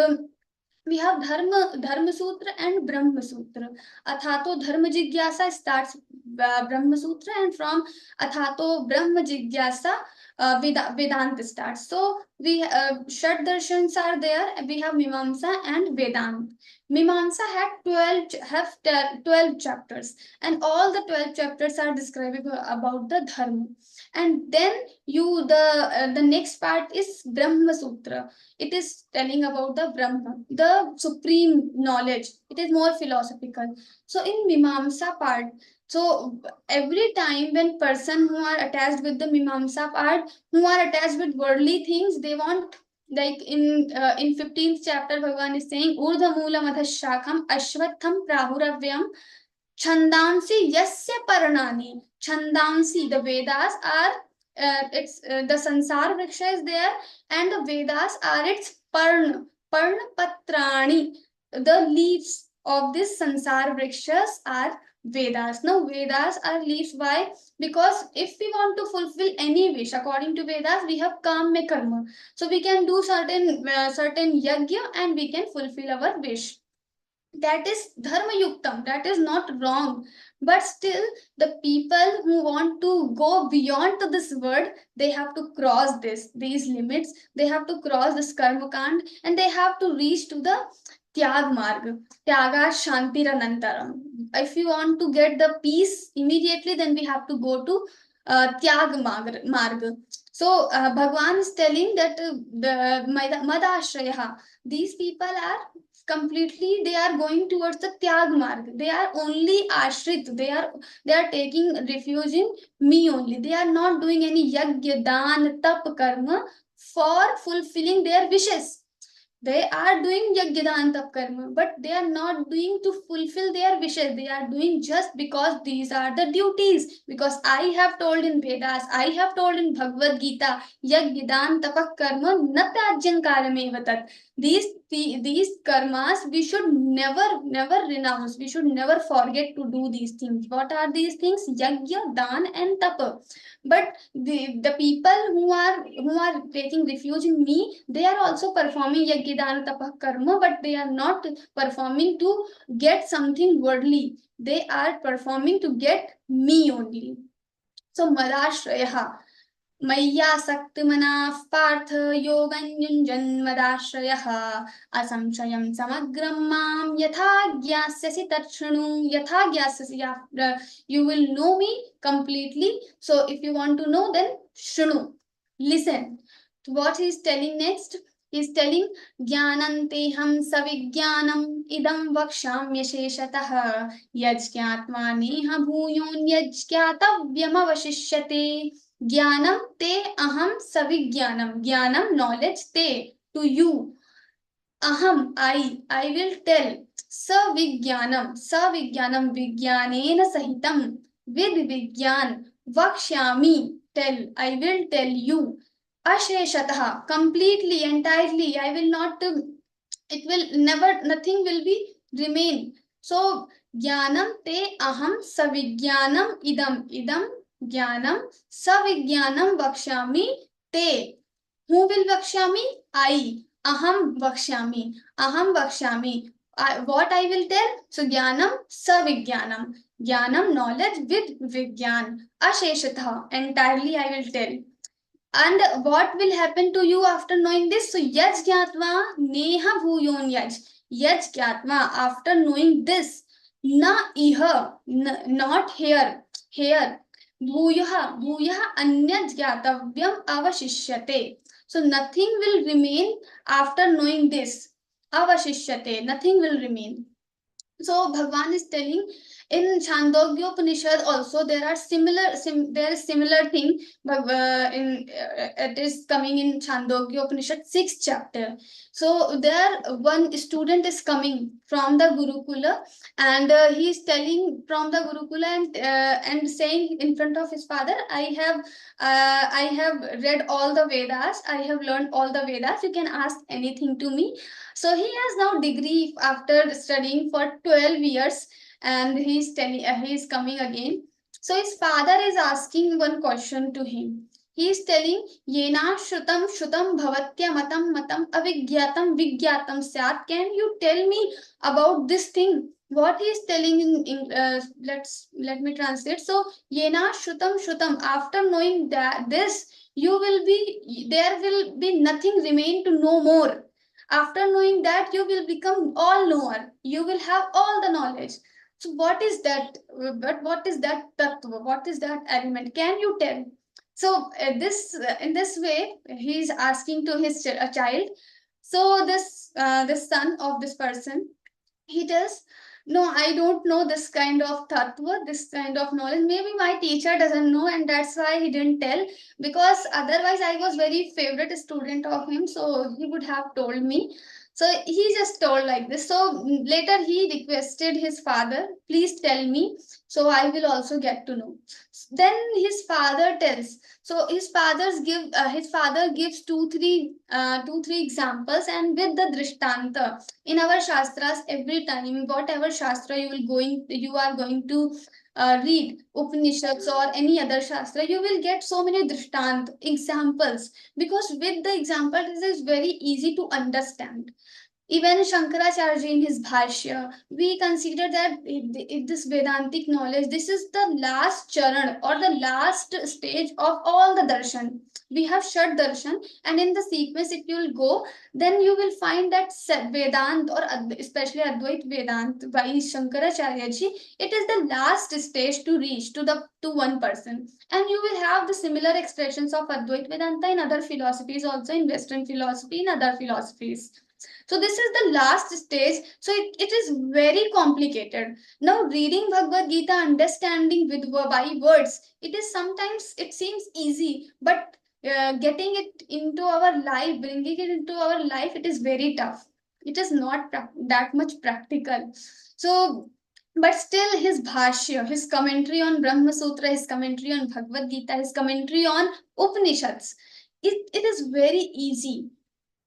we have Dharma Sutra and Brahma Sutra. Athato Dharma Jigyasa starts Brahma Sutra, and from Athato Brahma Jigyasa Vedanta starts. So we Shad Darshans are there. We have Mimamsa and Vedanta. Mimamsa have 12 chapters, and all the 12 chapters are describing about the Dharma. And then the next part is Brahma Sutra. It is telling about the Brahma, the supreme knowledge. It is more philosophical. So in Mimamsa part, so every time when person who are attached with the Mimamsa part, who are attached with worldly things, they want, like in 15th chapter, Bhagavan is saying, Urdha Mula Madhashakam Ashwatham Prahuravyam Chandansi Yasya Paranani. Chandansi, the Vedas are the Sansar Vriksha is there, and the Vedas are its Parna Patrani. The leaves of this Sansar Vrikshas are Vedas. Now Vedas are leaves. Why? Because if we want to fulfill any wish, according to Vedas, we have Kamya Karma. So we can do certain yajna, and we can fulfill our wish. that is dharma yuktam, that is not wrong. But still, the people who want to go beyond to this word, they have to cross these limits, they have to cross this karma kand, and they have to reach to the tyag marg, tyaga shantiranantaram. If you want to get the peace immediately, then we have to go to tyag marg. So Bhagwan is telling that the madashraya, these people are completely, they are going towards the tyag marg, they are only ashrit, they are taking refuge in me only, they are not doing any yagya dan tap karma for fulfilling their wishes. They are doing yajnadan tap karma, but they are not doing to fulfill their wishes. They are doing just because these are the duties. Because I have told in Vedas, I have told in Bhagavad Gita, yajnadan tapak karma na tyajyan karmevatat. These karmas we should never renounce. We should never forget to do these things. What are these things? Yajna, dan, and tapa. But the people who are taking refuge in me, they are also performing yajnadana tapa karma, but they are not performing to get something worldly, they are performing to get me only. So madashraya, मय्यासक्तिमनाः Partha योगं युञ्जन्मदाश्रयः असंशयं समग्रं मां यथा ज्ञास्यसि तत् शृणु यथा ज्ञास्यसि. You will know me completely, so if you want to know, then shृणु, listen to what he is telling next. He is telling ज्ञानन्तेऽहं सविज्ञानम् इदं वक्ष्याम्यशेषतः यज्ञात्मा नेह भूयोऽन्यज्ञातव्यमवशिष्यते. Jnanam te aham savijnanam. Jnanam, knowledge, te, to you. Aham, I will tell. Savijnanam, vijnanena sahitam. With vijnan, vakshyami, tell, I will tell you. Asheshataha, completely, entirely, I will not, it will never, nothing will be remain. So, jnanam te aham savijnanam idam Jnanam savijnanam vakshyami te. Who will vakshyami? I. Aham vakshyami. What I will tell? So jnanam savijnanam. Jnanam, knowledge, with vijnan. Asheshatha, entirely I will tell. And what will happen to you after knowing this? So yaj jnatva neha bhuyon yaj. Yaj jnatva, after knowing this, na iha, not here. Bhuyaha anyat jnatavyam avashishyate. So nothing will remain after knowing this. Avashishyate, nothing will remain. So Bhagwan is telling in Chandogya Upanishad also there is similar thing. It is coming in Chandogya Upanishad 6th chapter. So there one student is coming from the Gurukula, and he is telling from the Gurukula and saying in front of his father, I have read all the Vedas, I have learned all the Vedas, you can ask anything to me. So he has now degree after studying for 12 years, and he's coming again. So his father is asking one question to him. He is telling, Yena shrutam bhavatya matam avigyatam vigyatam syat. Can you tell me about this thing? What he is telling in let me translate. So Yena shrutam, after knowing that this, there will be nothing remain to know more. After knowing that, you will become all knower. You will have all the knowledge. So what is that? What is that tattva? What is that element? Can you tell? So in this way, he is asking to his child. So this son of this person, he tells, no, I don't know this kind of tattva, this kind of knowledge. Maybe my teacher doesn't know, and that's why he didn't tell. Because otherwise, I was very favorite student of him, so he would have told me. So he just told like this. So later he requested his father, please tell me, so I will also get to know. Then his father tells. So his father gives two three examples, and with the drishtanta. In our shastras, every time whatever shastra you are going to read, Upanishads or any other shastra, you will get so many drishtant examples, because with the example it is very easy to understand. Even Shankaracharya in his Bhashya, we consider that this Vedantic knowledge, this is the last charan or the last stage of all the darshan. We have Shad darshan, and in the sequence, if you will go, then you will find that Vedant or especially Advait Vedant by Shankaracharya ji, it is the last stage to reach to one person. And you will have the similar expressions of Advait Vedanta in other philosophies, also in Western philosophy, in other philosophies. So this is the last stage. So it is very complicated. Now reading Bhagavad Gita, understanding with by words, it is sometimes it seems easy, but getting it into our life, bringing it into our life, it is very tough. It is not that much practical. So, but still his bhashya, his commentary on Brahma Sutra, his commentary on Bhagavad Gita, his commentary on Upanishads, it is very easy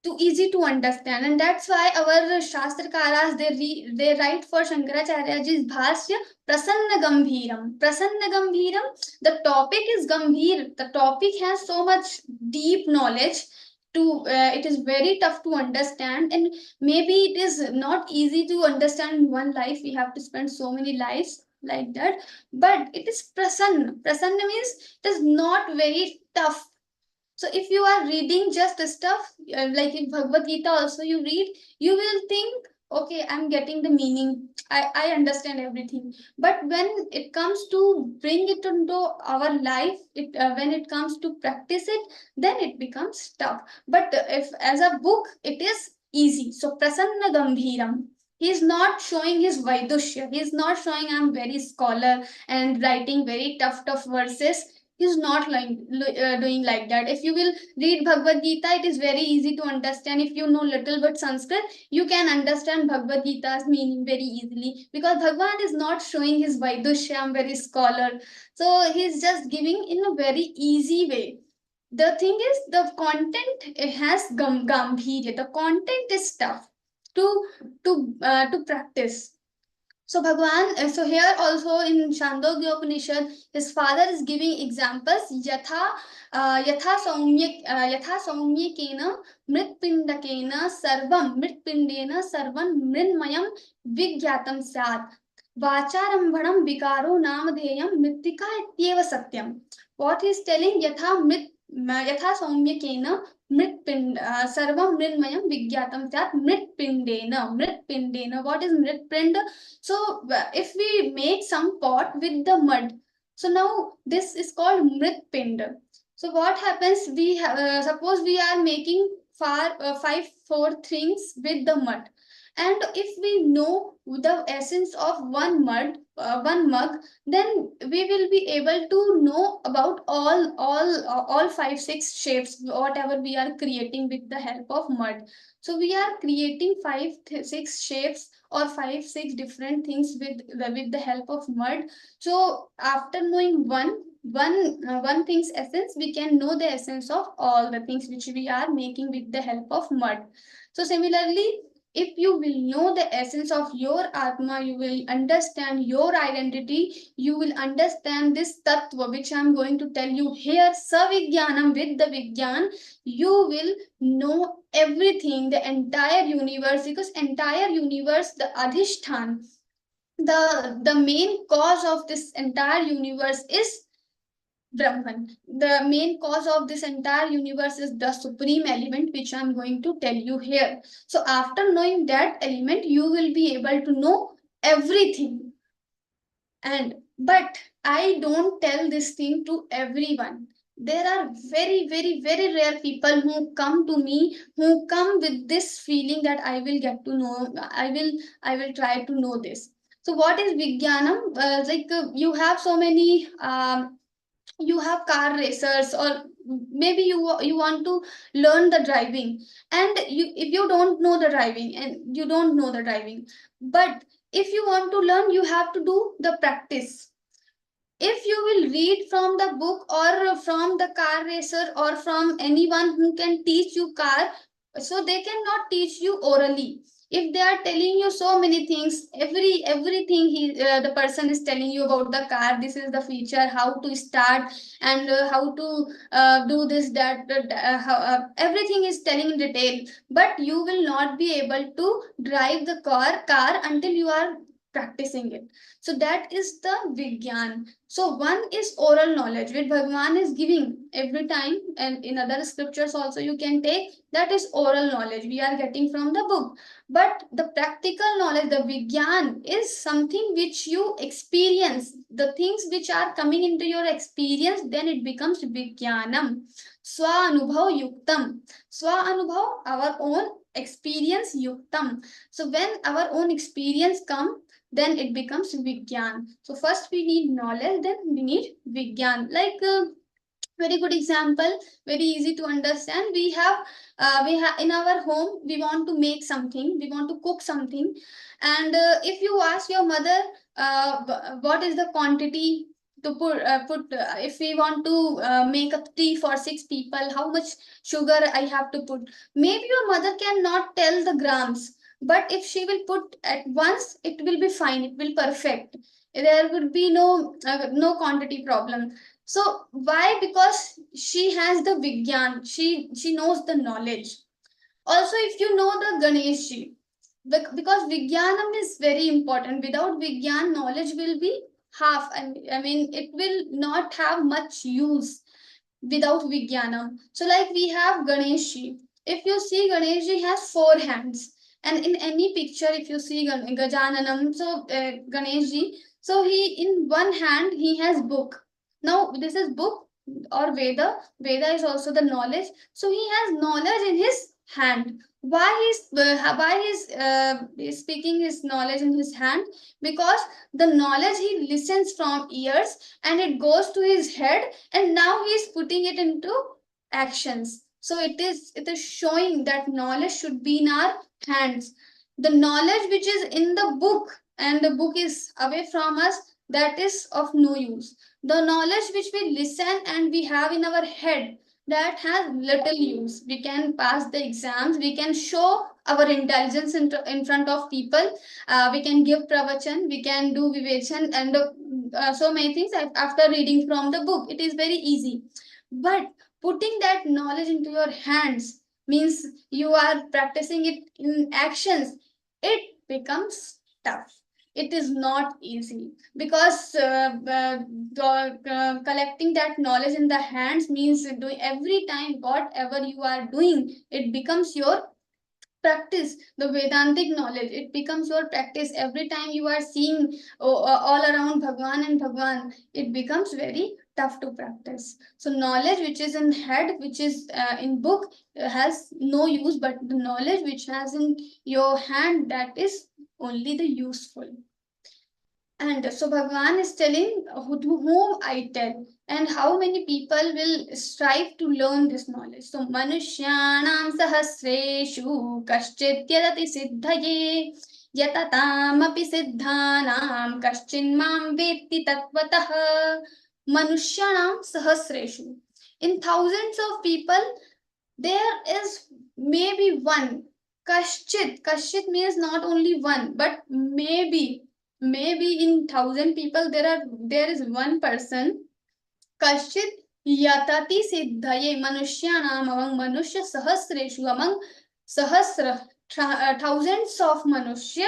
to understand, and that's why our shastrakaras they write for Shankaracharya ji's bhashya prasanna gambhiram. The topic is gambhir, the topic has so much deep knowledge to it is very tough to understand, and maybe it is not easy to understand in one life. We have to spend so many lives like that, but it is prasanna means it is not very tough. So if you are reading just the stuff, like in Bhagavad Gita also you read, you will think, okay, I'm getting the meaning. I understand everything. But when it comes to bring it into our life, when it comes to practice it, then it becomes tough. But if as a book, it is easy. So Prasanna Gambhiram. He is not showing his Vaidushya. He is not showing I'm very scholar and writing very tough verses. He's not like doing like that. If you will read Bhagavad Gita, it is very easy to understand. If you know little bit Sanskrit, you can understand Bhagavad Gita's meaning very easily, because Bhagwan is not showing his Vaidushya, very scholar. So he's just giving in a very easy way. The thing is, the content it has gambhirya. The content is tough to practice. So Bhagwan, so here also in Chandogya Upanishad, his father is giving examples. Yatha saumya kena mritpindakena sarvam mritpindena sarvam mrinmayam vigyatam syat. Vacharambhanam vikaro namadheyam mritika ityeva satyam. What he is telling, yatha saumya kena mritpind sarvam mrinmayam vigyatam syat mritpindena. What is mritpind? So if we make some pot with the mud, so now this is called mritpind. So what happens? We suppose we are making four things with the mud, and if we know the essence of one mug, then we will be able to know about all 5 6 shapes whatever we are creating with the help of mud. So we are creating 5 6 shapes or 5 6 different things with the help of mud. So after knowing one thing's essence, we can know the essence of all the things which we are making with the help of mud. So similarly, if you will know the essence of your atma, you will understand your identity, you will understand this tattva which I am going to tell you here, savigyanam, with the vigyan, you will know everything, the entire universe, because entire universe, the adhishthan, the main cause of this entire universe is Brahman. The main cause of this entire universe is the supreme element, which I'm going to tell you here. So after knowing that element, you will be able to know everything. But I don't tell this thing to everyone. There are very rare people who come to me, who come with this feeling that I will get to know, I will try to know this. So what is Vijnanam? You have so many you have car racers, or maybe you want to learn the driving, and if you don't know the driving, and you don't know the driving, but if you want to learn, you have to do the practice. If you will read from the book or from the car racer or from anyone who can teach you car, so they cannot teach you orally. If they are telling you so many things, everything the person is telling you about the car, this is the feature, how to start, and how to do this, that, everything is telling in detail, but you will not be able to drive the car until you are practicing it. So that is the Vigyan. So one is oral knowledge, which Bhagwan is giving every time, and in other scriptures also you can take, that is oral knowledge we are getting from the book. But the practical knowledge, the Vigyan, is something which you experience, the things which are coming into your experience, then it becomes Vigyanam. Swa Anubhav Yuktam. Swa Anubhav, our own experience, Yuktam. So when our own experience come, then it becomes Vigyan. So first we need knowledge, then we need Vigyan. Like very good example, very easy to understand. We have in our home, we want to make something, we want to cook something, and if you ask your mother what is the quantity to put if we want to make a tea for 6 people, how much sugar I have to put, maybe your mother cannot tell the grams, but if she will put at once, it will be fine, it will perfect, there would be no quantity problem. So why? Because she has the Vigyan, she knows the knowledge. Also, if you know the Ganeshji, because Vigyanam is very important. Without Vigyan, knowledge will be half. I mean, it will not have much use without Vigyanam. So, like we have Ganeshji. If you see, Ganeshji has 4 hands. And in any picture, if you see Gajananam, so Ganeshji, so he in one hand he has book. Now this is book or Veda. Veda is also the knowledge. So he has knowledge in his hand. Why he's speaking his knowledge in his hand? Because the knowledge he listens from ears and it goes to his head, and now he is putting it into actions. So it is showing that knowledge should be in our hands. The knowledge which is in the book and the book is away from us, that is of no use. The knowledge which we listen and we have in our head, that has little use. We can pass the exams, we can show our intelligence in front of people, we can give pravachan, we can do vivechan, and so many things after reading from the book. It is very easy. But putting that knowledge into your hands means you are practicing it in actions. It becomes tough. It is not easy, because collecting that knowledge in the hands means doing every time whatever you are doing, it becomes your practice. The Vedantic knowledge, it becomes your practice. Every time you are seeing all around Bhagwan and Bhagwan, it becomes very tough to practice. So knowledge which is in head, which is in book, has no use, but the knowledge which has in your hand, that is only the useful. And so Bhagwan is telling to whom I tell, and how many people will strive to learn this knowledge. So Manushyanam sahasreshu kaschit yadati siddhaye yatataamapi siddhanam kaschin mam vetti tatvatah. Manushyanam sahasreshu. In thousands of people, there is maybe one. Kaschit. Kaschit means not only one, but maybe in 1,000 people there is one person. Kaschit yatati siddhaye manushyanam, among manushya sahasreshu, among sahasra, thousands of manushya,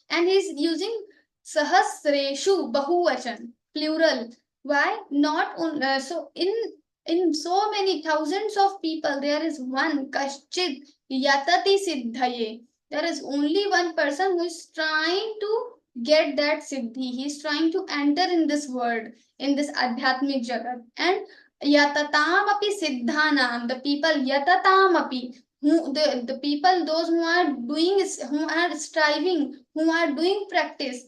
and he is using sahasreshu, bahuvachan, plural. Why? Not on, so in so many thousands of people, there is one. Kaschit yatati siddhaye. There is only one person who is trying to get that siddhi. He is trying to enter in this world, in this adhyatmic jagat. And yatatam api siddhanam, the people yatatam api, who the people, those who are doing, who are striving, who are doing practice,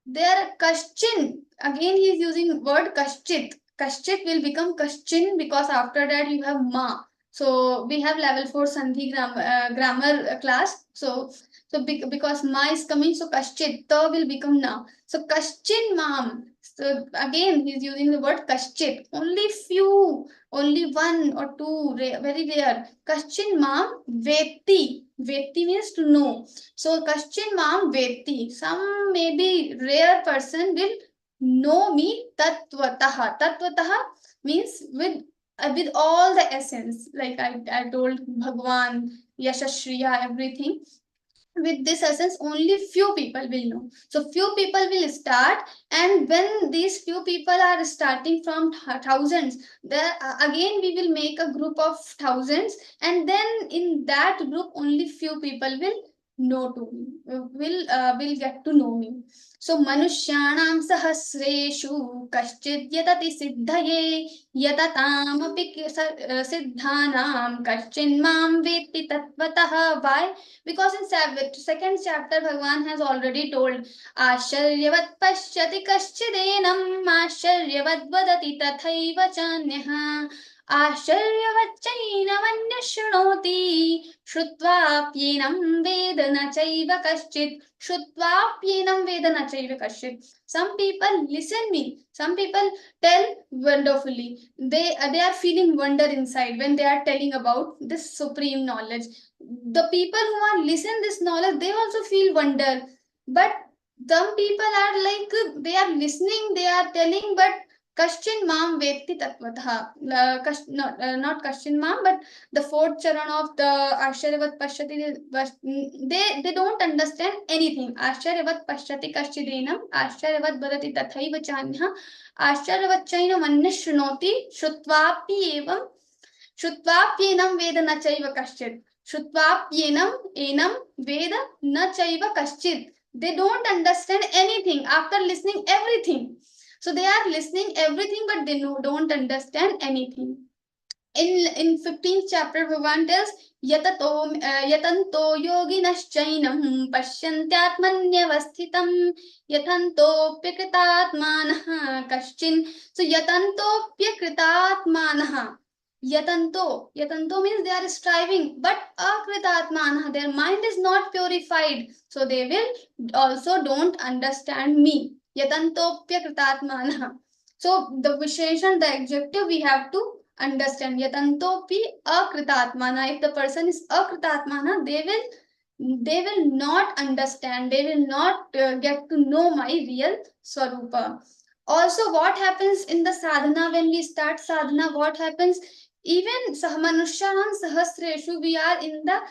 there kaschin, again he is using word kaschit. Kaschit will become kaschin, because after that you have ma. So we have level 4 sandhi grammar class. So because ma is coming, so kaschit, ta will become na. So kaschin mam So again, he's using the word kaschit. Only few, only one or two, very rare. Kaschin mam veti. Veti means to know. So kaschin mam veti. Some maybe rare person will know me tatvataha. Tatvataha means with all the essence. Like I told Bhagwan, Yashashriya, everything. With this essence, only few people will know. So few people will start, and when these few people are starting from thousands, again we will make a group of thousands, and then in that group only few people will know to me, will get to know me. So manushyanam sahasreshu kaschid yatati siddhaye yatataamapi siddhanam kaschin mam veti tatvatah. Why? Because in second chapter, Bhagwan has already told, Asharyavat pashyati kaschidenam, Asharyavat vadati tathaiva chanyah, Asharyavat chainamanya shrunoti, Shrutvaapyenam vedana chaiva kaschit, Shrutvaapyenam vedana chaiva kaschit. Some people listen me, some people tell wonderfully. They are feeling wonder inside when they are telling about this supreme knowledge. The people who are listen this knowledge, they also feel wonder. But some people are like, they are listening, they are telling, but Kaschin Mam Vetti Tatvatha. Not Kaschin Mam, but the fourth charan of the Asharyavat Pashyati, they don't understand anything. Asharyavat Pashyati Kaschidenam, Asharyavat Badati Tathaiva Chanya, Asharyavat Chaina Manya Shrunoti, Shrutvapi Evam, Shrutvaapyenam Veda na chaiva kaschid. Shrutvaapyenam enam Veda na chaiva kaschid. They don't understand anything after listening everything. So they are listening everything, but they don't understand anything. In 15th chapter, Bhagavan tells, yatanto yoginaschainam pasyantyatmanyavasthitam yatantopyakritatmanah kaschin. So yatantopyakritatmanah. Yatanto means they are striving, but akritatmanah, their mind is not purified, so they will also don't understand me. Yatantopyakritatmanah. So the visheshan, the adjective, we have to understand. Yatantopi akritatmana. If the person is akritatmana, they will not understand, they will not get to know my real swarupa. Also, what happens in the sadhana, when we start sadhana, what happens? Even Sahamanushyanam Sahasreshu, we are in the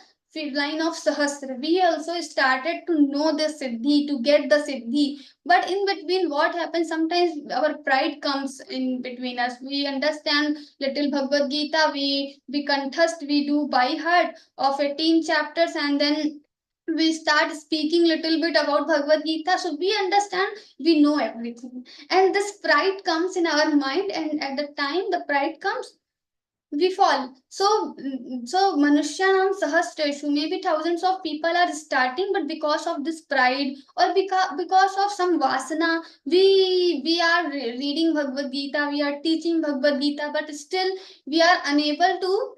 line of Sahasra. We also started to know the Siddhi, to get the Siddhi. But in between, what happens? Sometimes our pride comes in between us. We understand little Bhagavad-Gītā, we conthast, we do by heart of 18 chapters, and then we start speaking little bit about Bhagavad-Gītā. So we understand, we know everything. And this pride comes in our mind, and at the time the pride comes, we fall. So Manushyanam Sahasreshu, maybe thousands of people are starting, but because of this pride or because of some vasana, we are reading Bhagavad-Gītā, we are teaching Bhagavad-Gītā, but still we are unable to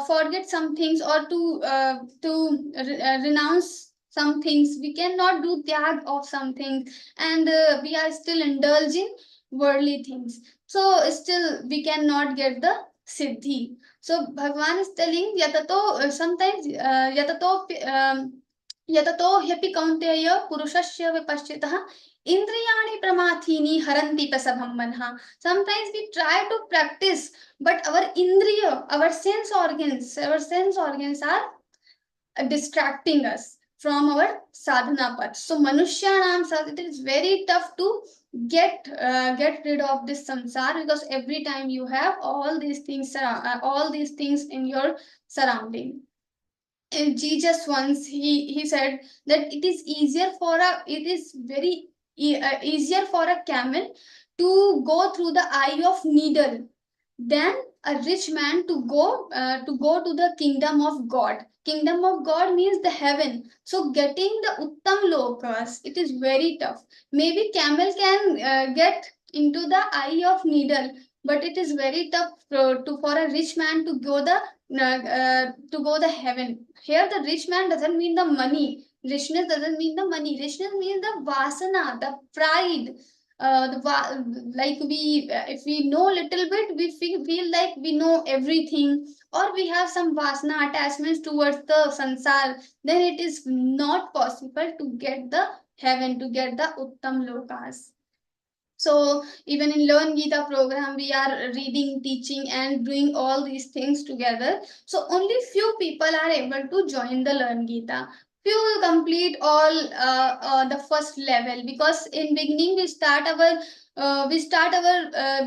forget some things, or to renounce some things. We cannot do tyag of some things, and we are still indulging worldly things. So still we cannot get the Siddhi. So Bhagavan is telling yatato, sometimes yatato hyapi kaunteya purushasya vipashchitah indriyani pramathini haranti pasabham manha. Sometimes we try to practice, but our indriya, our sense organs are distracting us from our sadhana path. So Manushyanam, it is very tough to get rid of this samsara, because every time you have all these things in your surrounding. And Jesus once he said that it is easier for a camel to go through the eye of needle than a rich man to go to the kingdom of God. Kingdom of God means the heaven. So getting the uttam lokas, it is very tough. Maybe camel can get into the eye of needle, but it is very tough for a rich man to go the heaven. Here the rich man doesn't mean the money. Richness doesn't mean the money. Richness means the vasana, the pride. like if we know little bit, we feel like we know everything, or we have some vasana attachments towards the sansar, then it is not possible to get the heaven, to get the uttam lokas. So even in Learngeeta program, we are reading, teaching, and doing all these things together. So only few people are able to join the Learngeeta. Few will complete all the first level, because in beginning we start our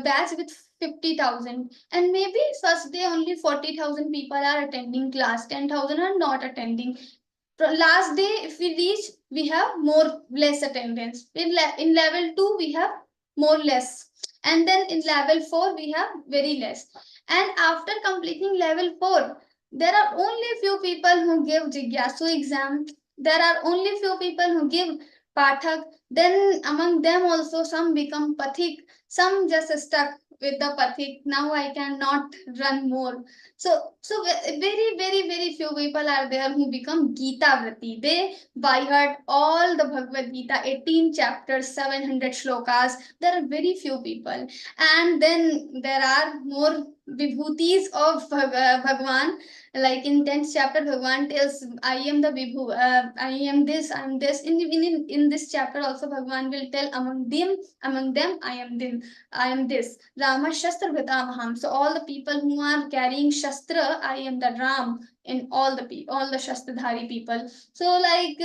batch with 50,000, and maybe first day only 40,000 people are attending class, 10,000 are not attending. Last day if we reach, we have more less attendance. In level 2 we have more less, and then in level 4 we have very less. And after completing level 4, there are only few people who give jigyasu exam, there are only few people who give pathak, then among them also some become pathik, some just stuck with the pathik, now I cannot run more. So very few people are there who become Gita Vrati. They by heart all the Bhagavad Gita, 18 chapters, 700 shlokas. There are very few people. And then there are more vibhutis of Bhagwan. Like in 10th chapter, Bhagwan tells, I am the vibhu, I am this, I am this. In this chapter also, Bhagwan will tell, among them, I am them. I am this. Rama Shastra Bhatamaham. So all the people who are carrying Shastra, I am the Ram in all the Shastradhari people. So like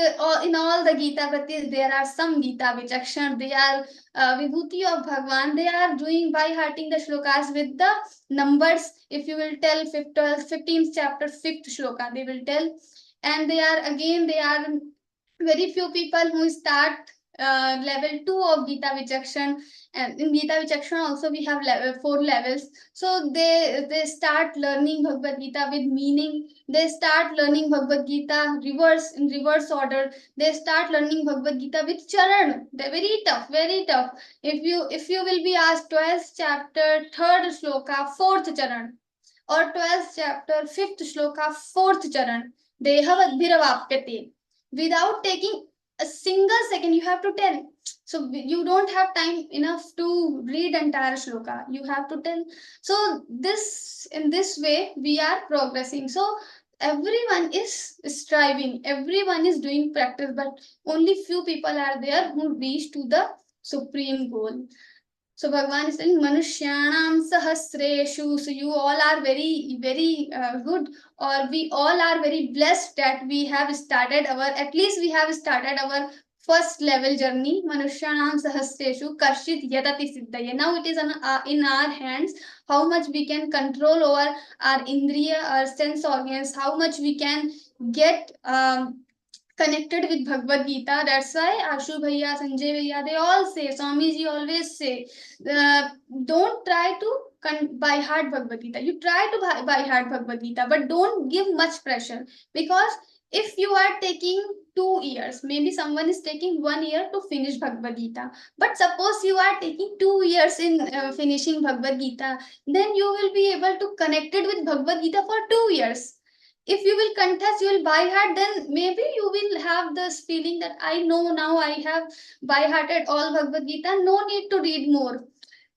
in all the Gita Pratis, there are some Gita Vichakshana. They are Vibhuti of Bhagwan. They are doing by hearting the shlokas with the numbers. If you will tell 15th chapter, 5th shloka, they will tell. And they are very few people who start level 2 of Gita Vichakshana. And in Gita Vichakshana also we have 4 levels. So they start learning Bhagavad Gita with meaning. They start learning Bhagavad Gita in reverse order. They start learning Bhagavad Gita with charan. They're very tough, very tough. If you will be asked 12th chapter, 3rd shloka, 4th charan, or 12th chapter, 5th shloka, 4th charan, Dehavadbhiravapyate. Without taking a single second, you have to tell. So you don't have time enough to read entire shloka. You have to tell. So in this way we are progressing. So everyone is striving, everyone is doing practice, but only few people are there who reach to the supreme goal. So Bhagwan is telling Manushyanam Sahasreshu. So you all are very good, or we all are very blessed that we have started at least we have started our first level journey. Manushyanam Sahasreshu Kashit Yadati Siddhaya. Now it is in our hands how much we can control over our Indriya, our sense organs, how much we can get connected with Bhagavad Gita. That's why Ashu Bhaiya, Sanjay Bhaiya, they all say, Swamiji always say, don't try to by heart Bhagavad Gita. You try to by heart Bhagavad Gita, but don't give much pressure, because if you are taking 2 years, maybe someone is taking 1 year to finish Bhagavad Gita, but suppose you are taking 2 years in finishing Bhagavad Gita, then you will be able to connect it with Bhagavad Gita for 2 years. If you will contest, you will by heart, then maybe you will have this feeling that I know now, I have by hearted all Bhagavad Gita, no need to read more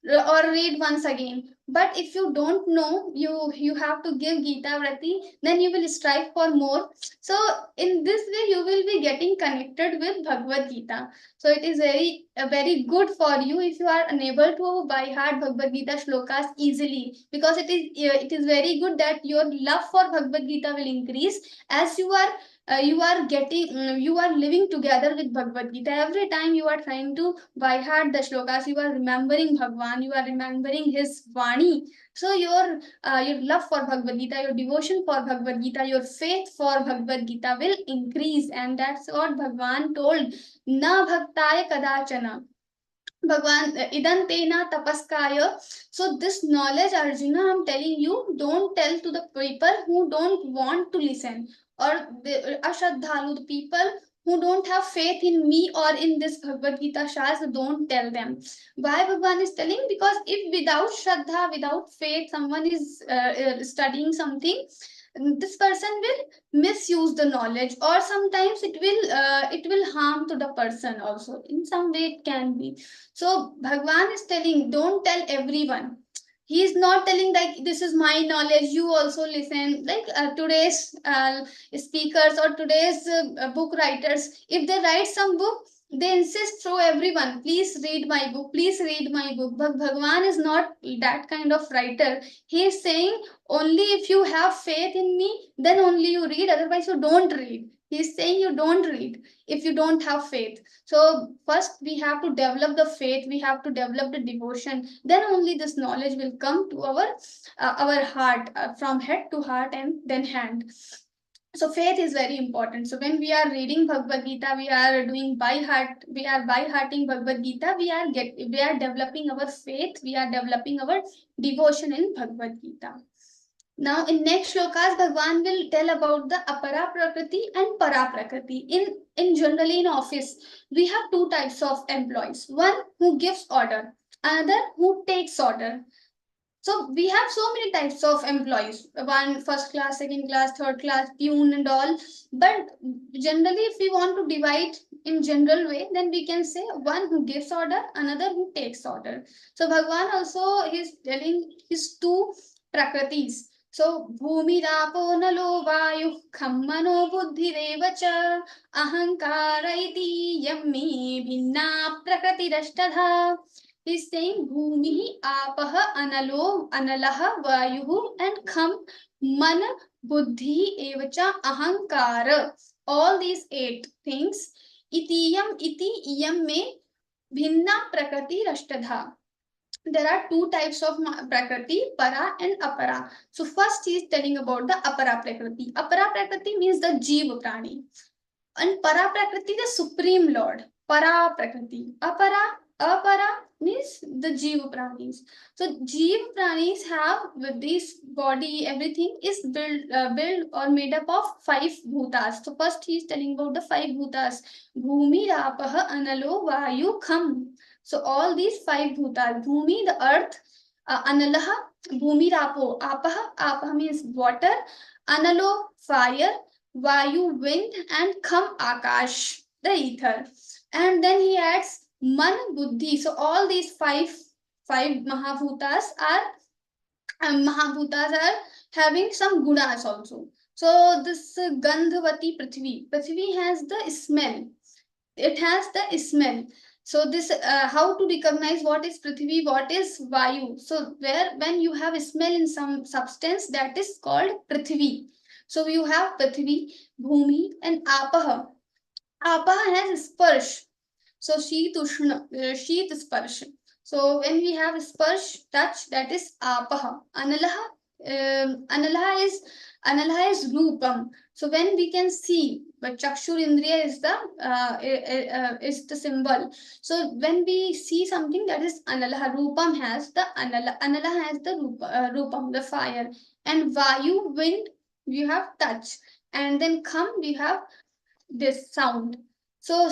or read once again. But if you don't know, you have to give Gita Vrati, then you will strive for more. So in this way you will be getting connected with Bhagavad Gita. So it is very good for you if you are unable to by heart Bhagavad Gita shlokas easily, because it is very good that your love for Bhagavad Gita will increase as you are living together with Bhagavad Gita. Every time you are trying to by heart the shlokas, you are remembering Bhagwan, you are remembering his Vani. So your love for Bhagavad Gita, your devotion for Bhagavad Gita, your faith for Bhagavad Gita will increase. And that's what Bhagwan told, Na bhaktaya kadachana. Bhagwan idantena tapaskaya. So this knowledge, Arjuna, I'm telling you, don't tell to the people who don't want to listen, or the ashraddhalu, the people who don't have faith in me or in this Bhagavad Gita Shastra, don't tell them. Why Bhagwan is telling? Because if without Shraddha, without faith, someone is studying something, this person will misuse the knowledge, or sometimes it will harm to the person also. In some way it can be. So Bhagwan is telling, don't tell everyone. He is not telling like this is my knowledge, you also listen. Like today's speakers or today's book writers, if they write some book, they insist through everyone, please read my book, please read my book. But Bhagwan is not that kind of writer. He is saying only if you have faith in me, then only you read, otherwise you don't read. He is saying you don't read if you don't have faith. So first we have to develop the faith, we have to develop the devotion, then only this knowledge will come to our heart, from head to heart and then hand. So faith is very important. So when we are reading Bhagavad Gita, we are doing by heart, we are by hearting Bhagavad Gita, we are developing our faith, we are developing our devotion in Bhagavad Gita. Now in next shlokas, Bhagwan will tell about the apara prakriti and para prakriti. In generally in office, we have two types of employees. One who gives order, another who takes order. So we have so many types of employees, one first class, second class, third class, peon and all. But generally, if we want to divide in general way, then we can say one who gives order, another who takes order. So Bhagwan also is telling his two prakritis. So bhumi rapo nalo vayu khammano buddhi devacha ahankara iti yammi bhinna prakrati rashtadha. He's saying bhumi apah analo analah vayuhu and kham man buddhi evacha ahankara. All these 8 things. Itiyam iti iyam me bhinna prakrati rashtadha. There are 2 types of prakriti, para and apara. So first he is telling about the apara prakriti. Apara prakriti means the jiva prani, and para prakriti the supreme lord. Para prakriti. Apara means the jiva pranis. So jiva pranis have, with this body, everything is built or made up of 5 bhutas. So first he is telling about the 5 bhutas: bhumi, rapah, analo, vayu, kham. So all these 5 bhutas: bhumi, the earth; analaha, bhumi rapo, apah means water; analo, fire; vayu, wind; and kham, akash, the ether. And then he adds man, buddhi. So all these five mahabhutas are having some gunas also. So this gandhavati prithvi has the smell. It has the smell. So this how to recognize what is prithvi, what is vayu. So when you have a smell in some substance, that is called prithvi. So you have prithvi, bhumi, and apaha. Apaha has sparsh. So sheet sparsh. So when we have sparsh, touch, that is apaha. Analaha is rupam. So when we can see, but chakshur indriya is the symbol. So when we see something, that is analaha. Rupam has the analaha has the rupam, the fire. And vayu, wind, we have touch. And then kham, we have this sound. So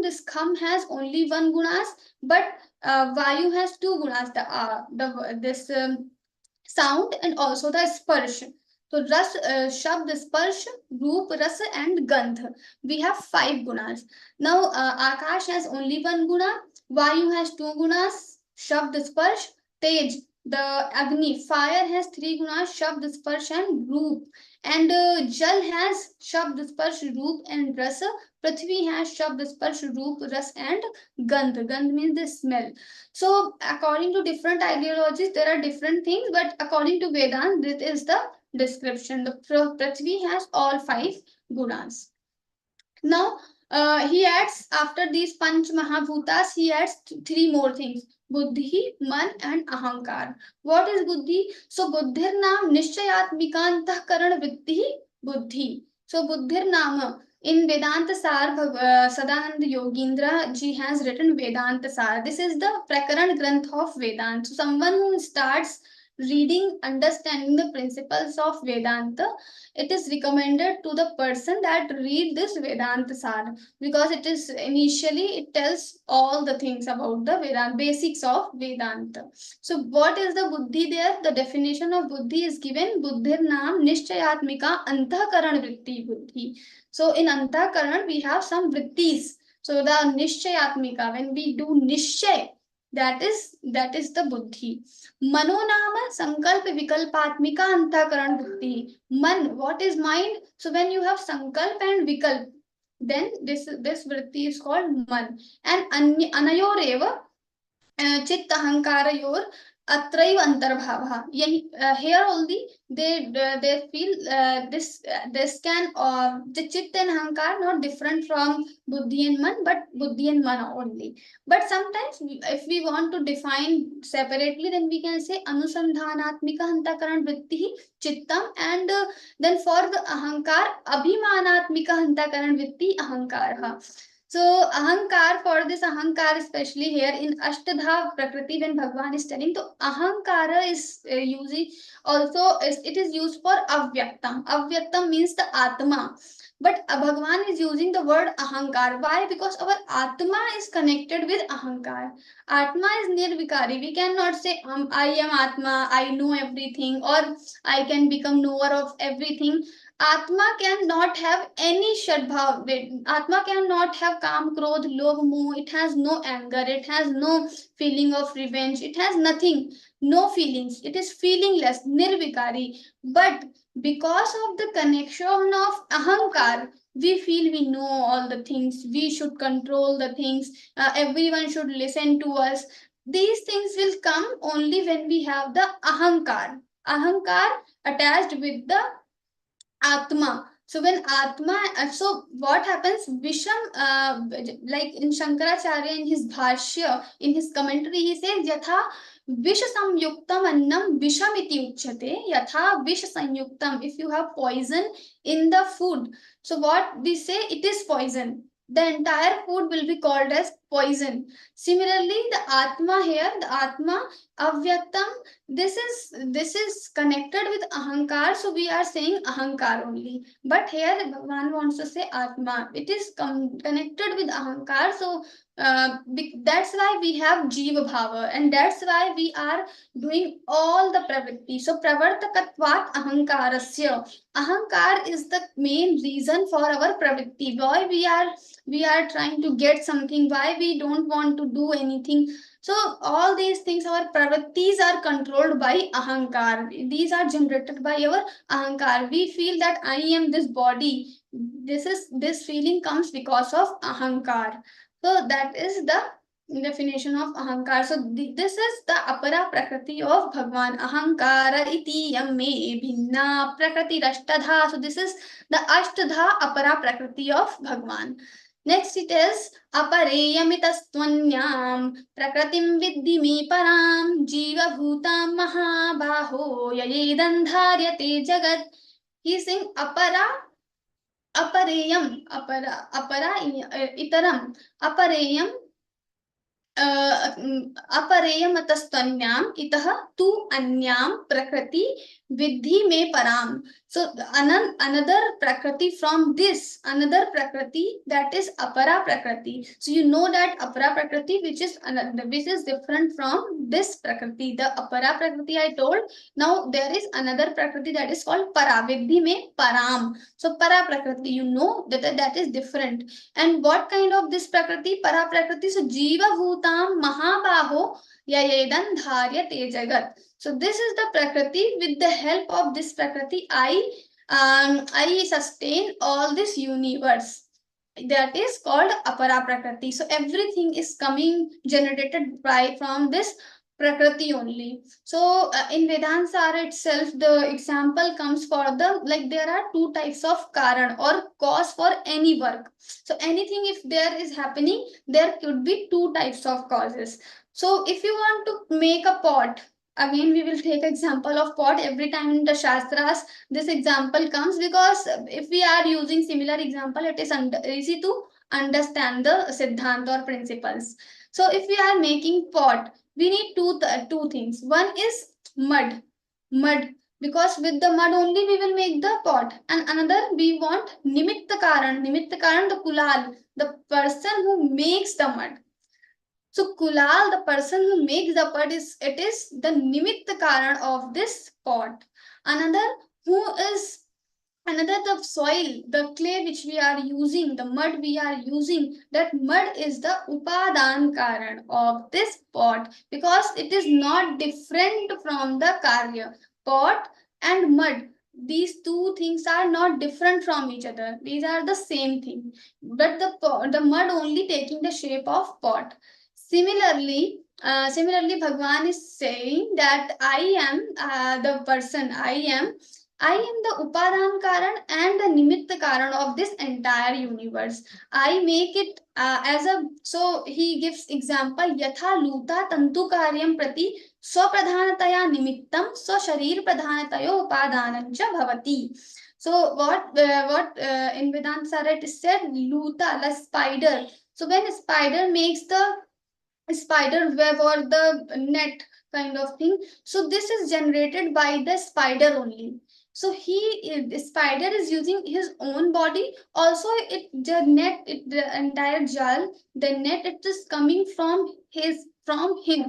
this kham has only 1 gunas, but vayu has 2 gunas, this sound and also the sparsh. So ras, shabd, sparsh, roop, ras and gandh. We have 5 gunas. Now akash has only 1 guna, vayu has 2 gunas, shabd, sparsh, tej, the agni, fire has 3 gunas, shabd, sparsh and roop. And jal has shabd, sparsh, roop and rasa. Prithvi has shabd, sparsh, roop, ras and gandh. Gandh means the smell. So according to different ideologies, there are different things, but according to Vedanta, this is the description. The Prithvi has all 5 gunas. Now he adds, after these Panch Mahabhutas, he adds 3 more things: buddhi, man and ahankar. What is buddhi? So buddhir naam nishchayatmikantah karan vitti buddhi. So buddhir naam, in Vedanta Sar, Sadanand Yogindra ji has written Vedanta Sar. This is the Prakaran Granth of Vedanta. So someone who starts reading, understanding the principles of Vedanta, it is recommended to the person that read this Vedanta Sar, because it is initially it tells all the things about the Vedanta, basics of Vedanta. So what is the buddhi there? The definition of buddhi is given: buddhir naam nishchayatmika antahkaran vritti buddhi. So in antahkaran we have some vrittis. So the nishchayatmika, when we do nishchay, that is the buddhi. Mano nama sankalp vikalpatmika antahkaran buddhi. Man, what is mind? So when you have sankalp and vikalp, then this vritti is called man. And anayoreva चित्त अहंकारयोर अत्रैव अंतर्भावः. Here only they feel this can the chitta and ahankar not different from buddhi and man, but buddhi and man only. But sometimes if we want to define separately, then we can say anusandhanatmika hantakaran vritti chittam, and then for the ahankar abhimanatmika hantakaran vritti ahankara. So ahankar, for this ahankar, especially here in Ashtadha Prakriti, when Bhagwan is telling, so ahankara is using also it is used for avyaktam. Avyaktam means the atma. But Bhagwan is using the word ahankar. Why? Because our atma is connected with ahankar. Atma is nirvikari. We cannot say I am atma, I know everything, or I can become knower of everything. Atma cannot have any shadbhav. Atma cannot have kam, krodh, lobh, moh. It has no anger. It has no feeling of revenge. It has nothing. No feelings. It is feelingless, nirvikari. But because of the connection of ahankar, we feel we know all the things. We should control the things. Everyone should listen to us. These things will come only when we have the ahankar. Ahankar attached with the Atma. So when Atma, so what happens? Visham, like in Shankaracharya in his Bhashya, in his commentary, he says, Yatha Vish Samyuktam Annam Vishamiti Uchyate, Yatha Vish Samyuktam. If you have poison in the food, so what we say, it is poison. The entire food will be called as poison. Similarly, the Atma here, the Atma, Avyaktam, this is connected with ahankar, so we are saying ahankar only. But here Bhagwan wants to say atma. It is connected with ahankar, so that's why we have jiva bhava, and that's why we are doing all the pravritti. So pravartakatvat ahankarasya. Ahankar is the main reason for our pravritti. Why we are trying to get something, why we don't want to do anything. So all these things, our pravrittis are controlled by ahankar. These are generated by our ahankar. We feel that I am this body. This feeling comes because of ahankar. So that is the definition of ahankar. So this is the apara prakriti of Bhagwan. Ahankara iti yamme bhinna prakriti ashtadha. So this is the ashtadha apara prakriti of Bhagwan. Next it is apareyamitastvanyam prakritim viddhi me param jiva bhutam mahabaho yayedan dharyate jagat. He is saying apareyam itaram apareyam apareyamatastvanyam itah tu anyam prakriti viddhi me param. So another prakriti from this, another prakriti, that is apara prakriti. So you know that apara prakriti, which is different from this prakriti. The apara prakriti I told. Now there is another prakriti that is called para, viddhi me param. So para prakriti, you know that is different. And what kind of this prakriti? Para prakriti. So jiva bhutam mahabaho yayedan dharyate jagat. So this is the prakriti. With the help of this prakriti, I sustain all this universe. That is called apara prakriti. So everything is generated from this prakriti only. So in Vedanta itself, the example comes for there are two types of karan or cause for any work. So anything, if there is happening, there could be two types of causes. So if you want to make a pot, again we will take example of pot. Every time in the shastras this example comes, because if we are using similar example, it is easy to understand the siddhanta or principles. So if we are making pot, we need two things. One is mud. Because with the mud only we will make the pot. And another we want nimitta karan, the kulal, the person who makes the mud. So kulal, the person who makes the pot, is the nimitta karan of this pot. Another the soil, the clay which we are using, the mud we are using, that mud is the upadan karan of this pot, because it is not different from the karya. Pot and mud, these two things are not different from each other, these are the same thing, but the mud only taking the shape of pot. Similarly, Bhagwan is saying that I am the person, I am the Upadan Karan and the Nimitta Karan of this entire universe. I make it as a, so he gives example, Yatha Luta Tantu Karyam Prati Swapradhanataya Nimittam Swa Sharir Pradhanatayo Upadanancha Bhavati. So what in Vedanta Sara it is said, Luta, the spider. So when a spider makes the spider web or the net kind of thing, so this is generated by the spider only. So the spider is using his own body. Also, the entire jal, the net, it is coming from him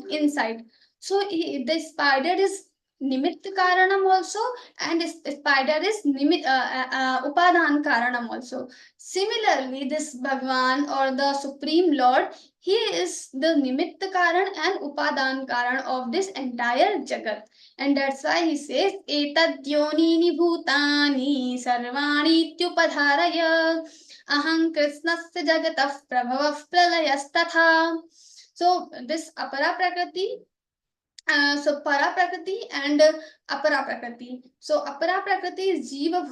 inside. So the spider is nimitta karanam also, and spider is upadan karanam also. Similarly, this Bhagwan or the Supreme Lord, he is the nimitta karan and upadan karan of this entire jagat. And that's why he says, Etadyonini bhutani sarvani tyupadharaya aham krishnasya jagatah prabhavav pralayastatha. So this apara prakriti, so para prakriti and apara prakriti. So apara prakriti is jiva,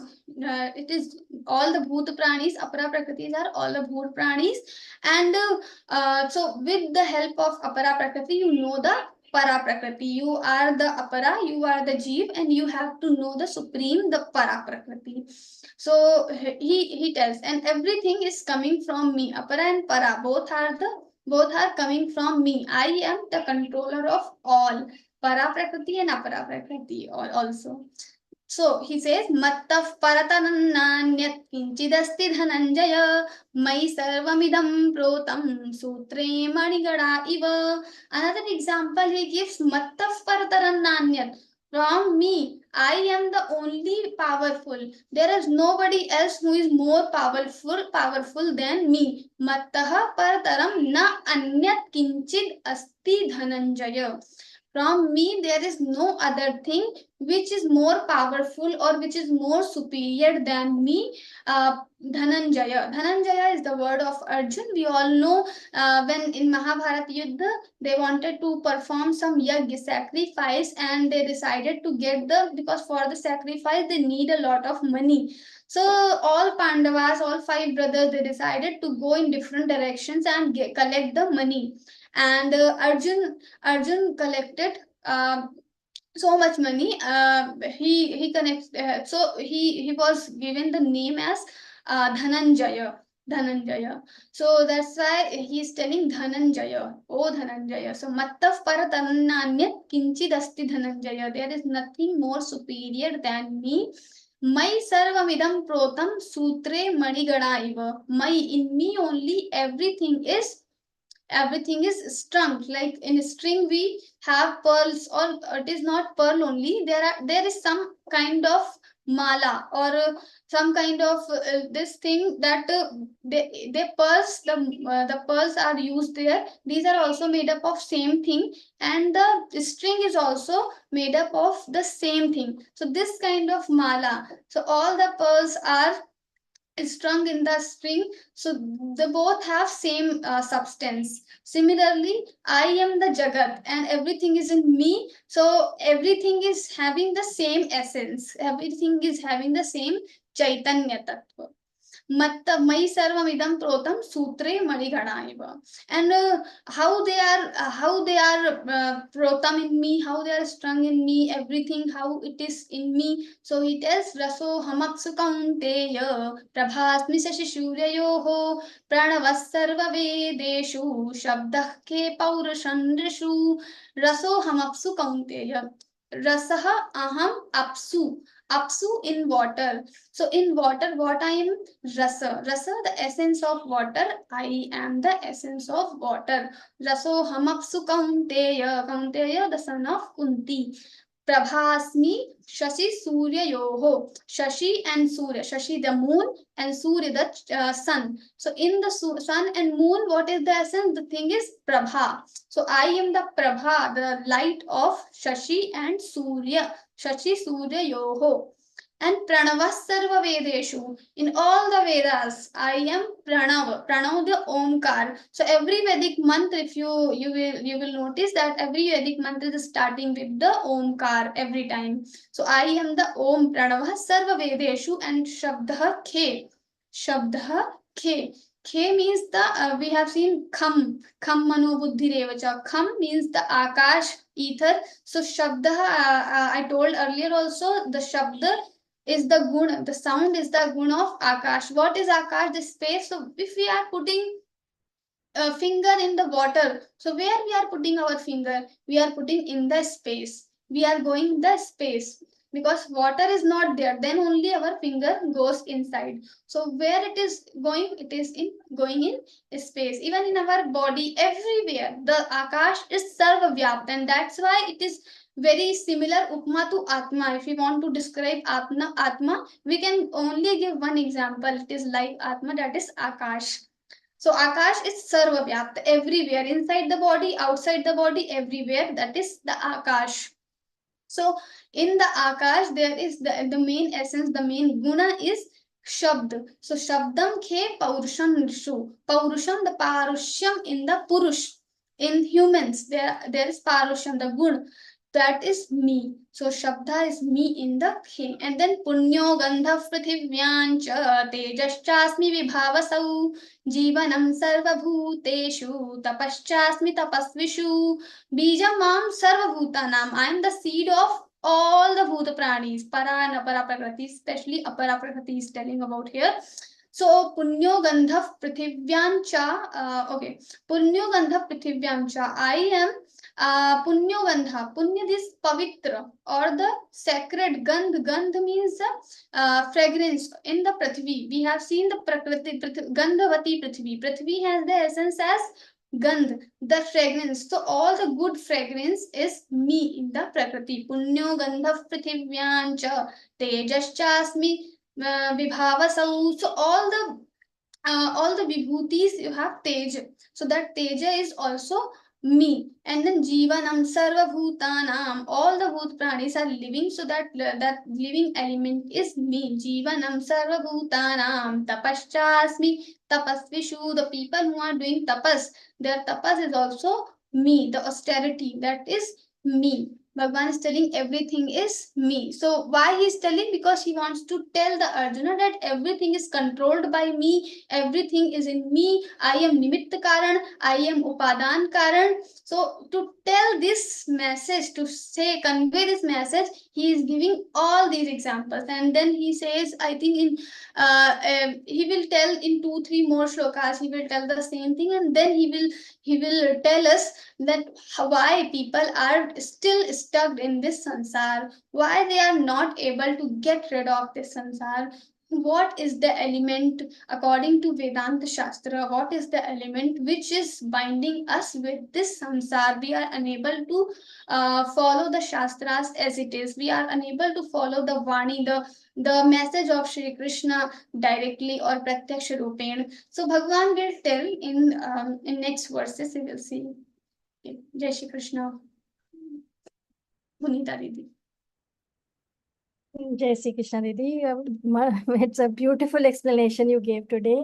it is all the bhut pranis. Apara prakritis are all the bhut pranis, and so with the help of apara prakriti, you know the para prakriti. You are the apara, you are the jeev, and you have to know the supreme, the para prakriti. So he tells, and everything is coming from me. Apara and para both are coming from me. I am the controller of all. Para prakriti and apara prakriti also. So he says, Mattaf paratanannanyat kinchidasti dhananjaya mai sarvamidam protam sutre manigada iva. Another example he gives, Mattaf paratanannanyat. From me, I am the only powerful. There is nobody else who is more powerful than me. Mattaha parataram na anyat kinchid asti dhananjaya. From me, there is no other thing which is more powerful or which is more superior than me. Dhananjaya. Dhananjaya is the word of Arjun. We all know when in Mahabharata Yuddha, they wanted to perform some yajna sacrifice, and they decided to because for the sacrifice they need a lot of money. So all Pandavas, all 5 brothers, they decided to go in different directions and collect the money. And Arjun collected so much money. He connects. So he was given the name as Dhananjaya. So that's why he's telling Dhananjaya. Oh Dhananjaya. So Mattaf paratananyat kinchidasti Dhananjaya. There is nothing more superior than me. Mai sarvamidam protam sutre manigada iva. In me only everything is strung. Like in a string we have pearls, or it is not pearl only, there is some kind of mala, or some kind of this thing that they pearls, the pearls are used there. These are also made up of same thing, and the string is also made up of the same thing. So this kind of mala, so all the pearls are strung in the string, so they both have same substance. Similarly, I am the jagat and everything is in me, so everything is having the same essence, everything is having the same chaitanya tattva. Matta mai sarvamidam protam sutre manigadaiva. And how they are protam in me, how they are strung in me, everything how it is in me. So he tells, raso hamapsu kaunteya prabhasmi sashishuryayoho pranavas sarva vedeshu shabdah ke paurashandrishu. Raso hamapsu kaunteya. Rasaha aham apsu. Apsu in water. So in water, what I am? Rasa. Rasa, the essence of water. I am the essence of water. Raso hamapsu kaunteya. Kaunteya, the son of Kunti. Prabhasmi Shashi Surya Yoho. Shashi and Surya. Shashi the moon and Surya the sun. So in the sun and moon, what is the essence? The thing is Prabha. So I am the Prabha, the light of Shashi and Surya. Shashi Surya Yoho. And Pranava Sarva Vedeshu. In all the Vedas, I am Pranav. Pranav the Omkar. So every Vedic mantra, if you will notice that every Vedic mantra is starting with the Omkar every time. So I am the Om Pranava Sarva Vedeshu and Shabdha Khe. Shabdha Khe. Khe means the we have seen Kham Mano Buddhi Revacha. Kham means the Akash ether. So Shabda I told earlier also the Shabda is the gun, the sound is the gun of Akash. What is Akash? The space. So if we are putting a finger in the water, so where we are putting our finger? We are putting in the space. We are going the space because water is not there. Then only our finger goes inside. So where it is going? It is in going in space. Even in our body, everywhere the Akash is Sarva Vyapta, and that's why it is very similar upma to atma. If we want to describe atma, we can only give one example. It is like atma, that is Akash. So Akash is Sarva Vyapta, everywhere, inside the body, outside the body, everywhere. That is the Akash. So in the Akash, there is the main essence, the main guna is Shabd. So Shabdam Khe Paurusham Nishu. Paurusham, the Parusham in the Purush. In humans, there is Parusham, the gun. That is me. So Shabda is me in the Khe. And then Punyo Gandha Prithivyancha Tejaschasmi Vibhavasau Jivanam Sarva Bhuteshu Tapaschasmi Tapasvishu Bijamam Sarva Bhutanam. I am the seed of all the Bhuta Pranis, Para and Apara Prakriti, especially Apara Prakriti is telling about here. So Punyo Gandhav Prithivyancha, okay, Punyo Gandhav Prithivyancha, I am Punyo Gandha. Punya is Pavitra or the sacred Gandh. Gandh means fragrance in the Prithvi. We have seen the Prakriti, Gandhavati Prithvi. Prithvi has the essence as Gandh, the fragrance. So all the good fragrance is me in the Prakriti. Punyo Gandhav Prithivyancha Tejaschasmi Vibhavasau. So all the vibhutis you have Teja. So that Teja is also me. And then Jivanam Sarva Bhutanam. All the Bhut Pranis are living, so that living element is me. Jivanam Sarva Bhutanam. Tapaschasmi Tapasvishu. The people who are doing tapas, their tapas is also me. The austerity, that is me. Bhagwan is telling everything is me. So why he is telling? Because he wants to tell the Arjuna that everything is controlled by me, everything is in me. I am Nimitta Karan, I am Upadan Karan. So to tell this message, to say, convey this message, he is giving all these examples. And then he says, I think he will tell in 2-3 more shlokas, he will tell the same thing, and then he will tell us that why people are still stuck in this sansar, why they are not able to get rid of this sansar. What is the element according to Vedanta Shastra? What is the element which is binding us with this samsar? We are unable to follow the Shastras as it is. We are unable to follow the Vani, the message of Shri Krishna directly or Pratyaksha Rupen. So Bhagwan will tell in next verses, we will see. Jai Shri Krishna. Punita Didi. Jai Shri Krishna Didi. It's a beautiful explanation you gave today.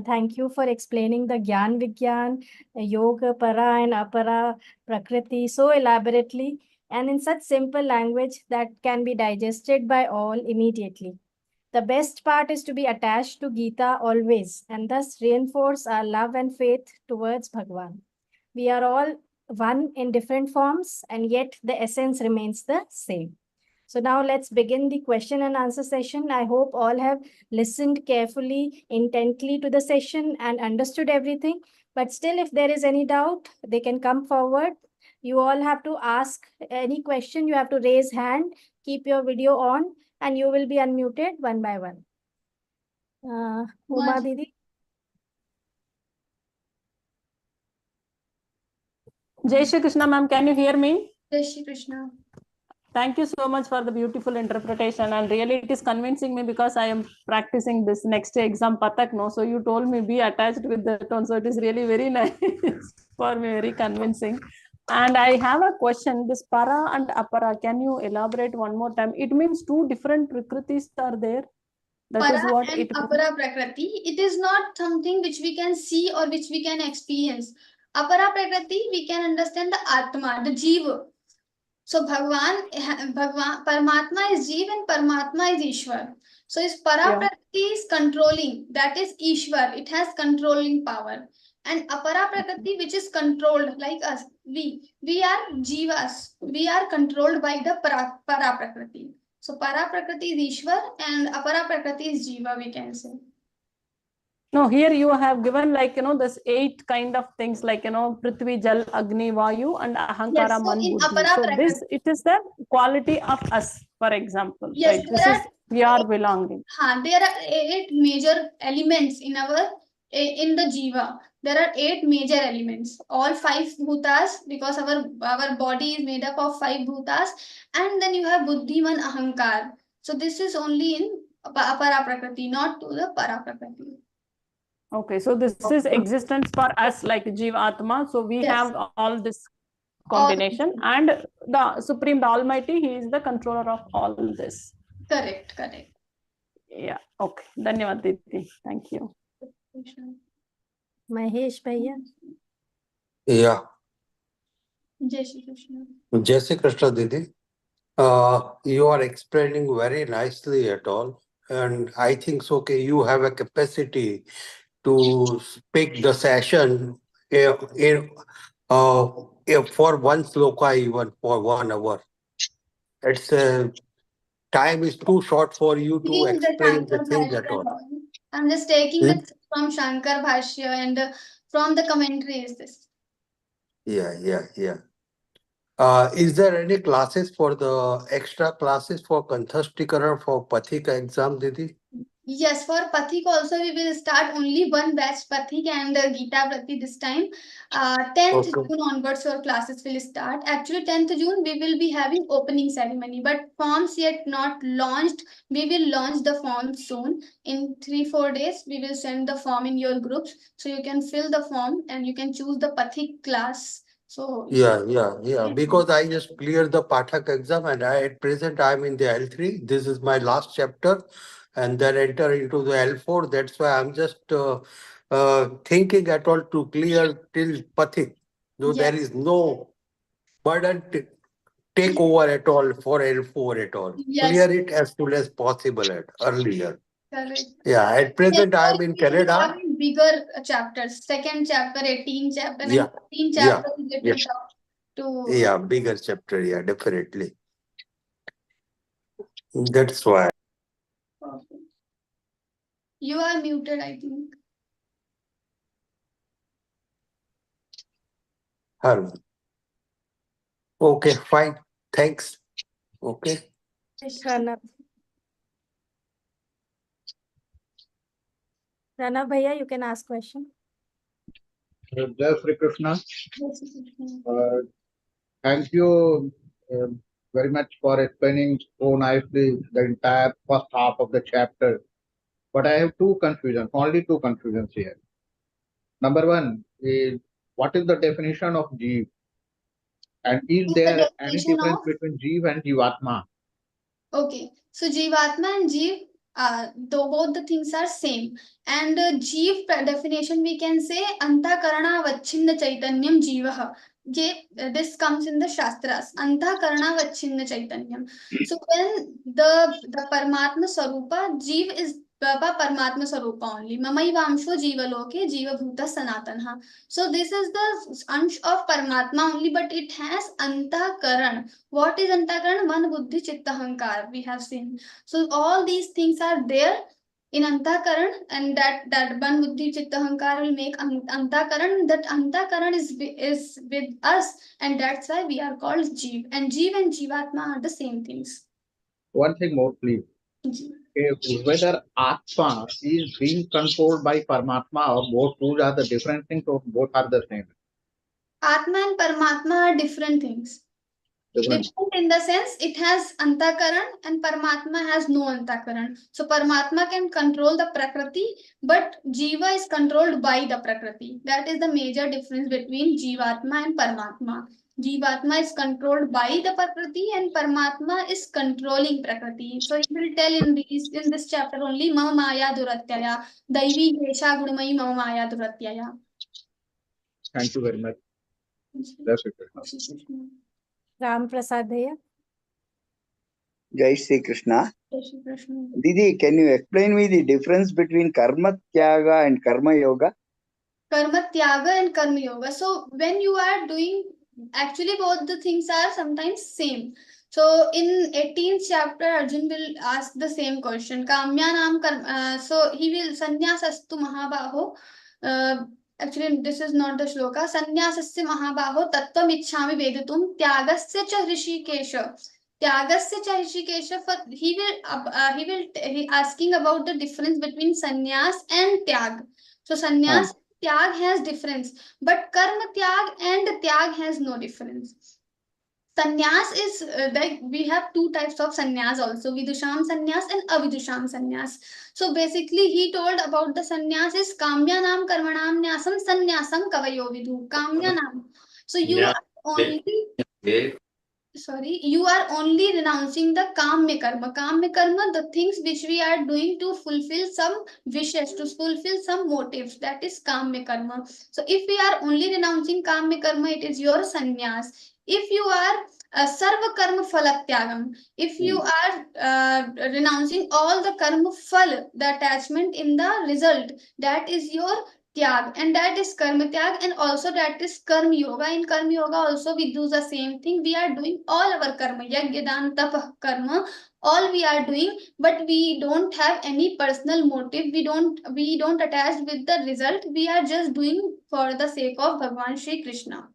Thank you for explaining the Gyan Vigyan, Yoga, Para and Apara, Prakriti so elaborately and in such simple language that can be digested by all immediately. The best part is to be attached to Geeta always and thus reinforce our love and faith towards Bhagwan. We are all one in different forms and yet the essence remains the same. So now let's begin the question and answer session. I hope all have listened carefully, intently to the session and understood everything. But still, if there is any doubt, they can come forward. You all have to ask any question. You have to raise hand, keep your video on, and you will be unmuted one by one. Uma Didi. Jai Shri Krishna, ma'am. Can you hear me? Jai Shri Krishna. Thank you so much for the beautiful interpretation, and really it is convincing me because I am practicing this next exam Patak, no? So you told me be attached with that one, so it is really very nice for me, very convincing. And I have a question, this para and apara, can you elaborate one more time? It means two different prakritis are there. That Para is what and it means. apara prakriti, it is not something which we can see or which we can experience. Apara prakriti, we can understand the Atma, the Jiva. So Bhagwan, Paramatma is Jeev and Paramatma is Ishwar. So his para prakriti is controlling, that is Ishwar, it has controlling power. And apara prakriti, which is controlled, like us, we are Jivas, we are controlled by the para prakriti. So para prakriti is Ishwar and apara prakriti is Jiva, we can say. No, here you have given like, this 8 kind of things like, Prithvi, Jal, Agni, Vayu and Ahankara, Yes, so Man, in Buddhi. apara So prakriti, this, it is the quality of us, for example. yes, Right? This is, we are belonging. There are 8 major elements in in the Jiva. There are 8 major elements. All 5 bhutas, because our body is made up of 5 bhutas, and then you have Buddhi, Man, Ahankar. So this is only in apara prakriti, not to the para prakriti. Okay, so this is existence for us like Jiva Atma. So we Yes. have all this combination, and the Supreme, the Almighty, He is the controller of all this. Correct. Yeah, okay. Dhanyavad Didi. Thank you. Mahesh Bhaiya. Yeah, Jai Shri Krishna. Jai Shri Krishna Didi. You are explaining very nicely at all. And I think so, okay, you have a capacity to speak the session for one sloka, even for 1 hour. It's time is too short for you to Taking the explain the Shankar things at Bhashya, all. I'm just taking the from Shankar Bhashya and from the commentaries. This. Yeah. Is there any classes for the extra classes for Kanthastikaran for Pathika exam, Didi? Yes, for Pathik also we will start only one batch Pathik and Geeta Prati this time. 10th Okay. June onwards your classes will start. Actually 10th June we will be having opening ceremony, but forms yet not launched. We will launch the forms soon. In 3-4 days we will send the form in your groups, so you can fill the form and you can choose the Pathik class. So Yeah. Because I just cleared the Pathak exam and at present I'm in the L3. This is my last chapter and then enter into the L4. That's why I'm just thinking at all to clear till Pathik. So there is no burden to take over at all for L4 at all. yes, Clear it as soon as possible at earlier. correct. Yeah, at present Therefore, I'm in we will be Canada. having bigger chapters. Second chapter, 18 chapter, and Yeah, 15 yeah, chapter is little yeah. tough to. Yeah, bigger chapter. Yeah, definitely. That's why. You are muted, I think. Hello. Okay, fine. Thanks. Okay. Pranav. Pranav Bhaiya, you can ask question. Jai Shri Krishna. Thank you very much for explaining so nicely the entire first half of the chapter. But I have only two confusions here. Number one is, what is the definition of Jeev? And is there any difference between Jeev and Jivatma? Okay, so Jivatma and Jeev, though both the things are same. And Jeev definition we can say Antakarana Vachinna Chaitanyam Jeevaha. This comes in the Shastras. Antakarana Vachinna Chaitanyam. So when the Paramatma Sarupa, Jeev is Baba Paramatma Sarupa only. Mamaivamsho Jiva Loke Jiva Bhuta Sanatanha. So this is the ansh of Paramatma only, but it has Antakaran. What is Antakaran? Man, Buddhi, Chitta, Hankar. We have seen. So all these things are there in Antakaran, and that Ban Buddhi Chitta Ahankar will make Antakaran. That Antakaran is with us, and that's why we are called Jeev. And Jeev and Jivatma are the same things. One thing more, please. Whether Atma is being controlled by Paramatma, or both two are the different things, or both are the same. Atma and Paramatma are different things. Different in the sense it has Antakaran and Paramatma has no Antakaran. So Paramatma can control the Prakriti, but Jiva is controlled by the Prakriti. That is the major difference between Jivatma and Paramatma. Jivatma is controlled by the Prakriti and Paramatma is controlling Prakriti. So he will tell in this chapter only Mama Maya Duratyaya, Daivi Hesha Gudamayi Mama Maya Duratyaya. Thank you very much. That's it. Ram Prasad Bhaiya. Jai Shri Krishna. Jai Shri Krishna. Didi, can you explain me the difference between karma tyaga and karma yoga? Karma tyaga and karma yoga. So when you are doing, actually both the things are sometimes same. So in 18th chapter, Arjun will ask the same question. Kamya naam karma. So he will sannyaasastu mahabaho. Actually, this is not the shloka. Sannyasasya mahabaho tattvam ichchami vedatum tyagasya cha hrishikesha. Tyagasya cha hrishikesha. He will asking about the difference between sannyas and tyag. So sannyas tyag has difference, but karma tyag and tyag has no difference. Sannyas is like we have two types of sannyas also, vidusham sannyas and avidusham sannyas. So basically he told about the sannyas is kamyanam karmanam nyasam sannyasam kavayo vidhu. Kamyanam. So you are only you are only renouncing the kamya karma. Kamya karma, the things which we are doing to fulfill some wishes, to fulfill some motives, that is kamya karma. So if we are only renouncing kamya karma, it is your sannyas. If you are sarva karma phalatyagam, if you are renouncing all the karma phal, the attachment in the result, that is your tyag, and that is karma tyag, and also that is karma yoga. In karma yoga also we do the same thing. We are doing all our karma, yajna dan tapa karma, all we are doing, but we don't have any personal motive. We don't attach with the result. We are just doing for the sake of Bhagwan Shri Krishna.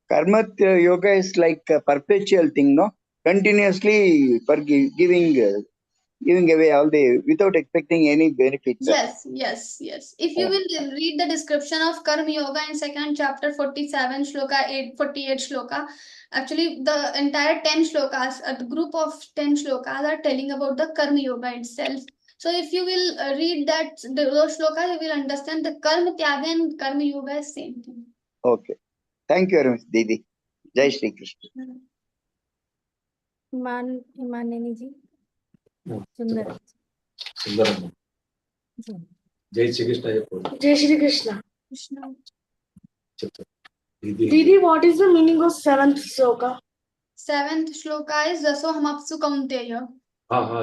Karma yoga is like a perpetual thing, no? Continuously giving away all the without expecting any benefits. Yes. If you will read the description of Karma Yoga in second chapter 47 shloka 48 shloka, actually the entire 10 shlokas, a group of 10 shlokas are telling about the Karma Yoga itself. So if you will read those shlokas, you will understand the Karma Tyaga and Karma Yoga is same thing. Okay. Thank you very much, Didi. Jai Shri Krishna. Imaneni ji. Sundar. Jai Shri Krishna. Jai Shri Krishna. Krishna. Didi, what is the meaning of 7th shloka? 7th shloka is Raso Hamapsu Kaunteya.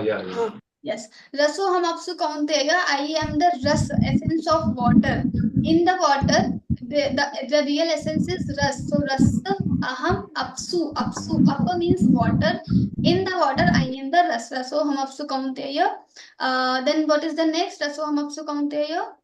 Yeah. Yes. Raso Hamapsu Kaunteya. I am the ras, essence of water. In the water, the real essence is ras. So ras aham apsu. Apa means water. In the water, I am the ras. Raso Hamapsu Kaunteya. Then what is the next? Raso Hamapsu Kaunteya.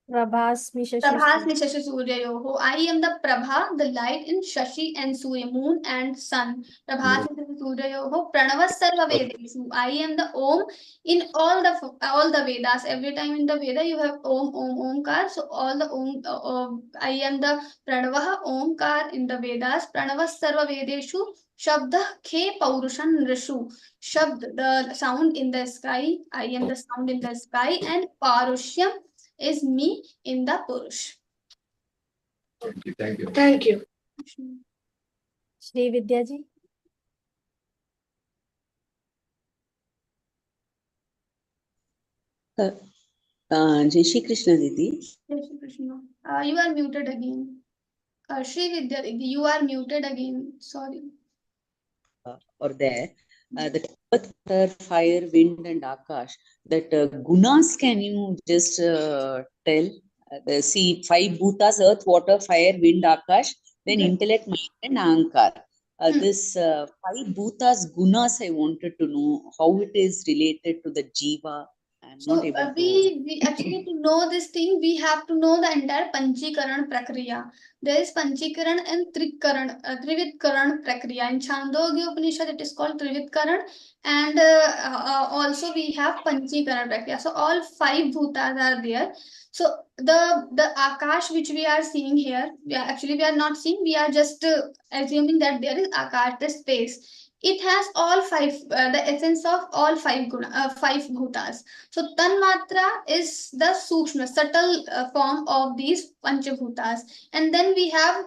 Prabhasmi Shashi Suryayoho. I am the Prabha, the light in Shashi and Surya, moon and sun. Prabhasmi Shashi Suryayoho. Pranava Sarva Vedeshu. I am the Om in all the Vedas. Every time in the Veda you have Om, Omkar. So all the Om, I am the Pranava Omkar in the Vedas. Pranava Sarva Vedeshu. Shabda Khe Paurushan Rishu. Shabd, the sound in the sky. I am the sound in the sky. And Parushyam is me in the Purush. Thank you. Shri Vidya ji. Jai Shri Krishna Didi. Jai Shri Krishna. You are muted again. Shri Vidya, you are muted again. Sorry. Or there, that earth, water, fire, wind, and akash. That gunas, can you just tell? See, 5 bhutas: earth, water, fire, wind, akash. Then intellect, mind, and ahankar. This five bhutas, gunas, I wanted to know how it is related to the jiva. I'm not So able to. we actually, to know this thing, we have to know the entire Panchikaran Prakriya. There is Panchikaran and Trividkaran Prakriya. In Chandogya Upanishad, it is called Trividkaran, and also we have Panchikaran Prakriya. So all five bhutas are there. So the Akash which we are seeing here, we are not seeing. We are just assuming that there is Akash, the space. It has all five, the essence of all five bhutas. So Tanmatra is the Sukshma, subtle form of these Panchabhutas. And then we have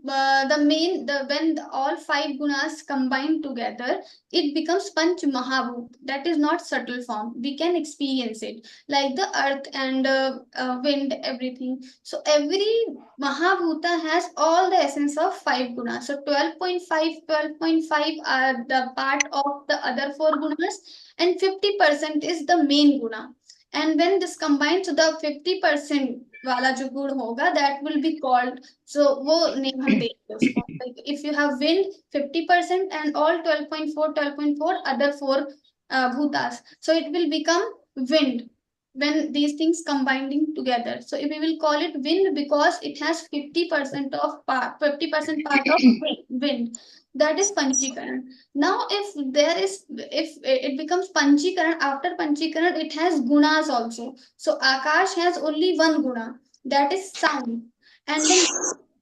the main, when all five gunas combine together, it becomes Panch Mahabhut. That is not subtle form. We can experience it, like the earth and wind, everything. So every Mahabhuta has all the essence of five gunas. So 12.5 are the part of the other four gunas, and 50% is the main guna. And when this combines, so the 50% वाला जो गुण होगा, that will be called, so वो name हम देंगे उसको. Like if you have wind 50% and all 12.4 other four bhutas, so it will become wind when these things combining together. So we will call it wind because it has 50% of part, 50% part of wind. That is Panchikaran. Now, if it becomes Panchikaran, after Panchikaran, it has gunas also. So Akash has only one guna, that is sound. And then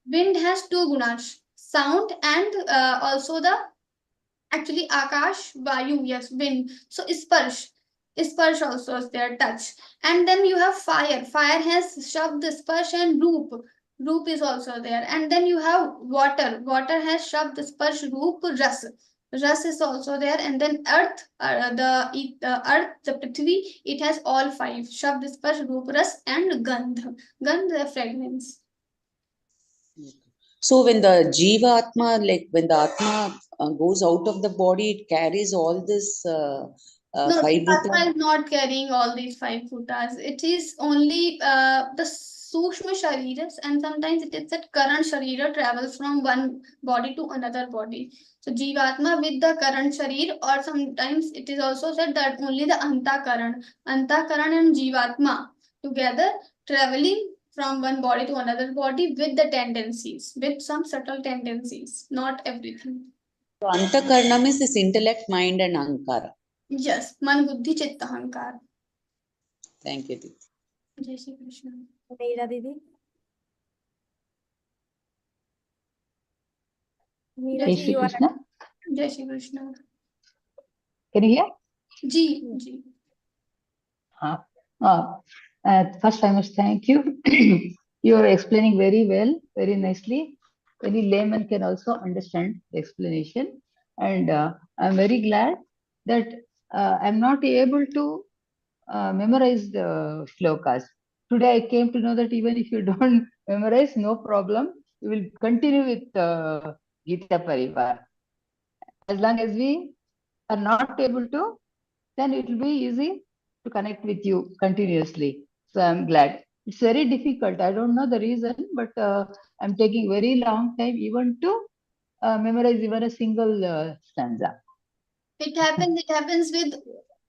wind has two gunas, sound and also the, actually Akash, Vayu, yes, wind. So Sparsh also is there, touch. And then you have fire. Fire has Shabd, Sparsh and Roop. Roop is also there. And then you have water. Water has Shabd, Sparsh, Roop, Ras. Ras is also there. And then earth, the earth, the Prithvi, it has all five. Shabd, Sparsh, Roop, Ras and Gandh. Gandh, the fragrance. So when the jiva atma, like when the atma goes out of the body, it carries all this No, five Atma bhutas. is not carrying all these five bhutas. It is only the Sukshma Shariras, and sometimes it is that Karan Sharira travels from one body to another body. So Jivatma with the Karan Sharir, or sometimes it is also said that only the Antakaran and Jivatma together traveling from one body to another body with the tendencies, with some subtle tendencies, not everything. So antakarna means this intellect, mind and ankara. Yes, Man Buddhi Chitta Ahankar. Thank you, Didi. Jai Shri Krishna. Meera Didi. Meera Jai ji, Shri you are. Krishna. Jai Shri Krishna. Can you hear? Ji. First, I must thank you. You are explaining very well, very nicely. Any layman can also understand the explanation. And I'm very glad that I'm not able to memorize the shlokas. Today, I came to know that even if you don't memorize, no problem. You will continue with Geeta Pariwar. As long as we are not able to, then it will be easy to connect with you continuously. So I'm glad. It's very difficult. I don't know the reason, but I'm taking very long time even to memorize even a single stanza. It happens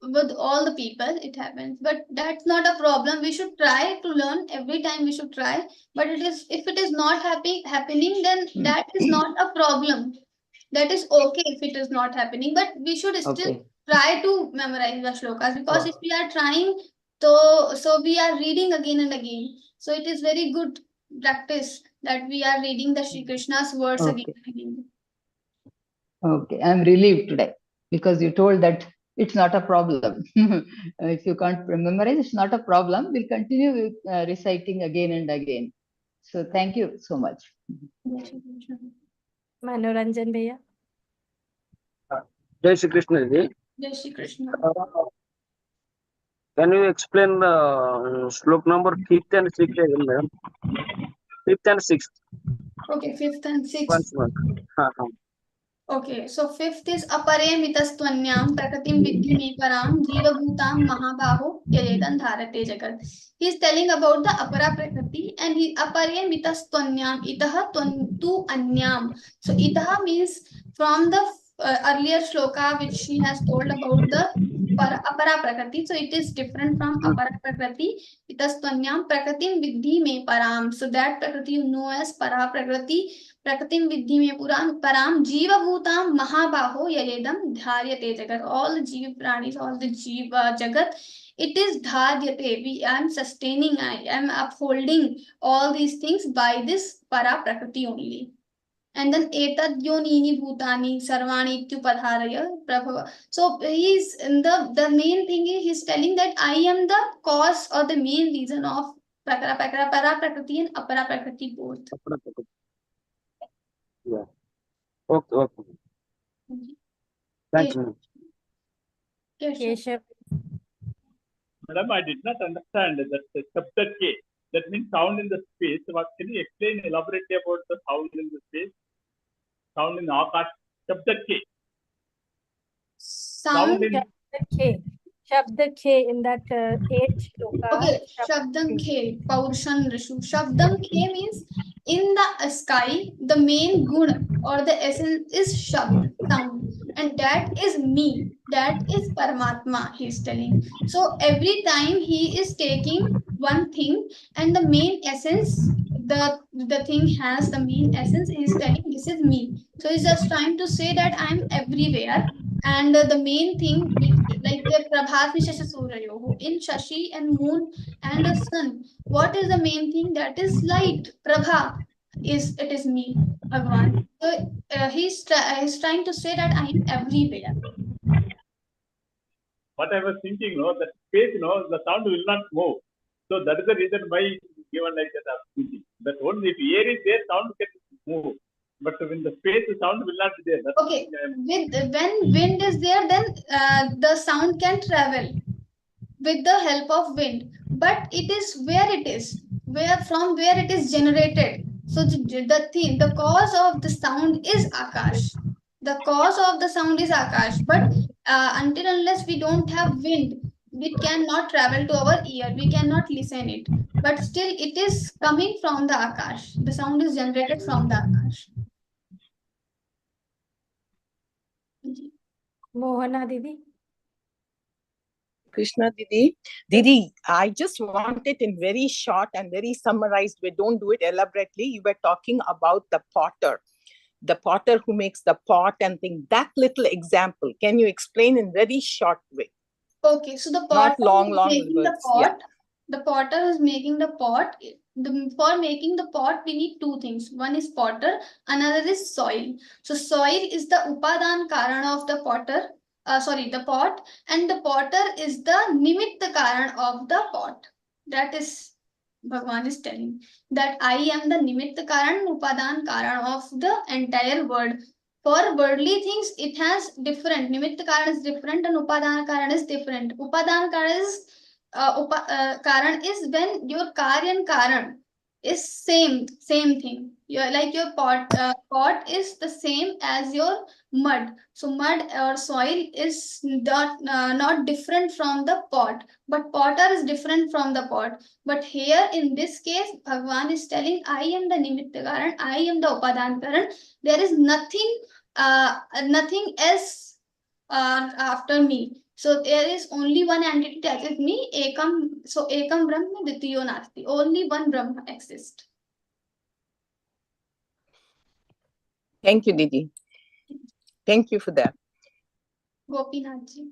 with all the people. It happens, but that's not a problem. We should try to learn every time. We should try, but if it is not happening, then that is not a problem. That is okay if it is not happening, but we should still try to memorize the shlokas, because if we are trying, so we are reading again and again. So it is very good practice that we are reading the Shri Krishna's words again and again. Okay, I'm relieved today because you told that it's not a problem. If you can't memorize, it's not a problem. We'll continue with reciting again and again. So thank you so much. Manoranjan Bhaiya. Jai Shri Krishna ji. Jai Shri Krishna. Can you explain the slok number 5th and 6th again, madam? 5th and 6th. Okay, 5th and 6th. Once more. Okay, so fifth is apare mitastvanyam prakatim viddhi me param jiva bhutam mahabaho yayedan dharate jagat. He is telling about the apara prakriti and he apare mitastvanyam itaha tu anyam. So itaha means from the earlier shloka which he has told about the apara prakriti. So it is different from apara prakriti. Mitastvanyam prakatim viddhi me param. So that prakriti you know as para prakriti. प्रकृतिम विद्धि में पुराण पराम जीवभूताम महाबाहो ययेदम धार्यते जगत. All the जीव प्राणीज, all the जीव jagat, it is dharyate. I am sustaining, I am upholding all these things by this para prakriti only. And then etad yonini bhutani sarvani ityupadharaya prabhava. So he's in the main thing is he's telling that I am the cause or the main reason of para prakriti and apara prakriti both. Yeah. Okay, okay. Thank you. Keshav. Madam, I did not understand that the Shabda K, that means sound in the space. Can you explain elaborately about the sound in the space? Sound in Akash, Shabda K. Sound in Shabda K in that 8th shloka. Okay, Shabdam Khe, Paurushan Rishu. Shabdam Khe means in the sky, the main gun or the essence is Shabd, sound. And that is me, that is Paramatma, he is telling. So every time he is taking one thing and the main essence, the thing has the main essence, he is telling this is me. So he's just trying to say that I'm everywhere. And the main thing, which, like the Prabhat Vishesha Suryayoho, in Shashi and Moon and the Sun, what is the main thing? That is light. Prabha it is me, Bhagwan. So he's trying to say that I am everywhere. What I was thinking, the space, the sound will not move. So that is the reason why it is given like that. That only if air is there, sound can move. But when the space, the sound will not be there. That's okay, when wind is there, then the sound can travel with the help of wind. But it is where it is, from where it is generated. So the cause of the sound is Akash. The cause of the sound is Akash. But until unless we don't have wind, it cannot travel to our ear. We cannot listen it. But still, it is coming from the Akash. The sound is generated from the Akash. Mohana Didi. Krishna Didi. Didi, I just want it in very short and very summarized way. Don't do it elaborately. You were talking about the potter who makes the pot and thing. That little example, can you explain in very short way? Okay, so the potter long is making words. the pot. Yeah. The potter is making the pot. For making the pot, we need two things. One is potter, another is soil. So soil is the upadan karan of the potter. The pot, and the potter is the nimitta karan of the pot. That is, Bhagwan is telling that I am the nimitta karan, upadan karan of the entire world. For worldly things, it has different. Nimitta karan is different and upadana karan is different. Upadana karan is karan is when your karya and karan is same thing. Your pot is the same as your mud. So mud or soil is not different from the pot, but potter is different from the pot. But here in this case, Bhagwan is telling, I am the nimitta karan, I am the upadan karan. There is nothing else after me. So there is only one entity that is me, Ekam. So Ekam Brahma Ditiyo Nasti. Only one Brahma exists. Thank you, Didi. Thank you for that. Gopinath ji.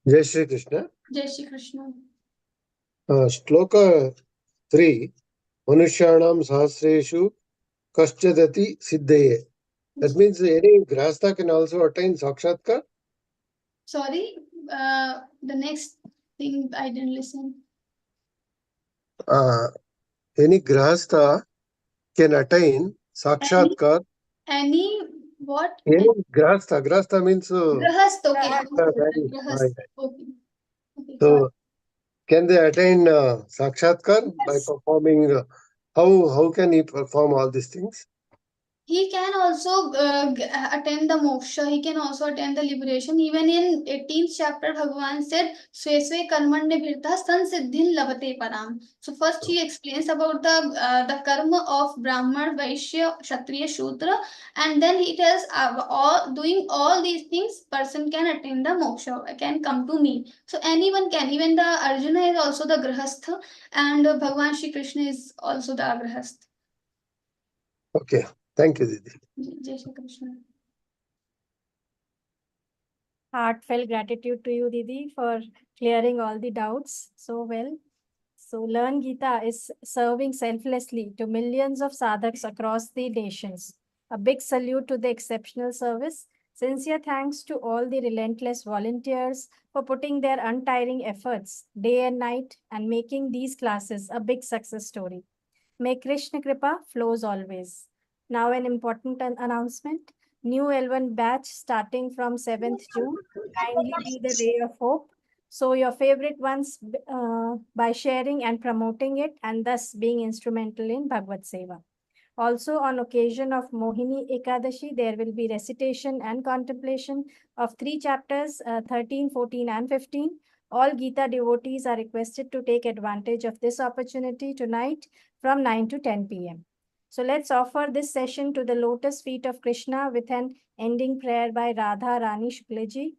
Jai Shri Krishna. Jai Shri Krishna. Shloka 3. Manushyanam sahasreshu kaschadati siddhaye. That means any grahastha can also attain sakshatkar? Sorry, the next thing I didn't listen. Any grahastha can attain sakshatkar. Any what? Any grahastha. Grahastha means Grahastha. Okay. Okay. So can they attain sakshatkar by performing How can he perform all these things? He can also attend the moksha. He can also attend the liberation. Even in 18th chapter, Bhagavan said, "Swesve karmanye bhirta sansiddhin labate param." So first he explains about the karma of Brahman, Vaishya, Kshatriya, Shudra, and then he tells doing all these things, person can attain the moksha, can come to me. So anyone can. Even the Arjuna is also the grahastha, and Bhagavan Shri Krishna is also the grahastha. Okay. Thank you, Didi. Jai Shri Krishna. Heartfelt gratitude to you, Didi, for clearing all the doubts so well. So Learngeeta is serving selflessly to millions of sadhaks across the nations. A big salute to the exceptional service. Sincere thanks to all the relentless volunteers for putting their untiring efforts day and night and making these classes a big success story. May Krishna Kripa flows always. Now an important announcement. New L1 batch starting from 7th June. Kindly be the ray of hope. So your favorite ones by sharing and promoting it and thus being instrumental in Bhagavad Seva. Also on occasion of Mohini Ekadashi, there will be recitation and contemplation of 3 chapters, 13, 14 and 15. All Gita devotees are requested to take advantage of this opportunity tonight from 9 to 10 p.m. So let's offer this session to the lotus feet of Krishna with an ending prayer by Radha Rani Shuklaji.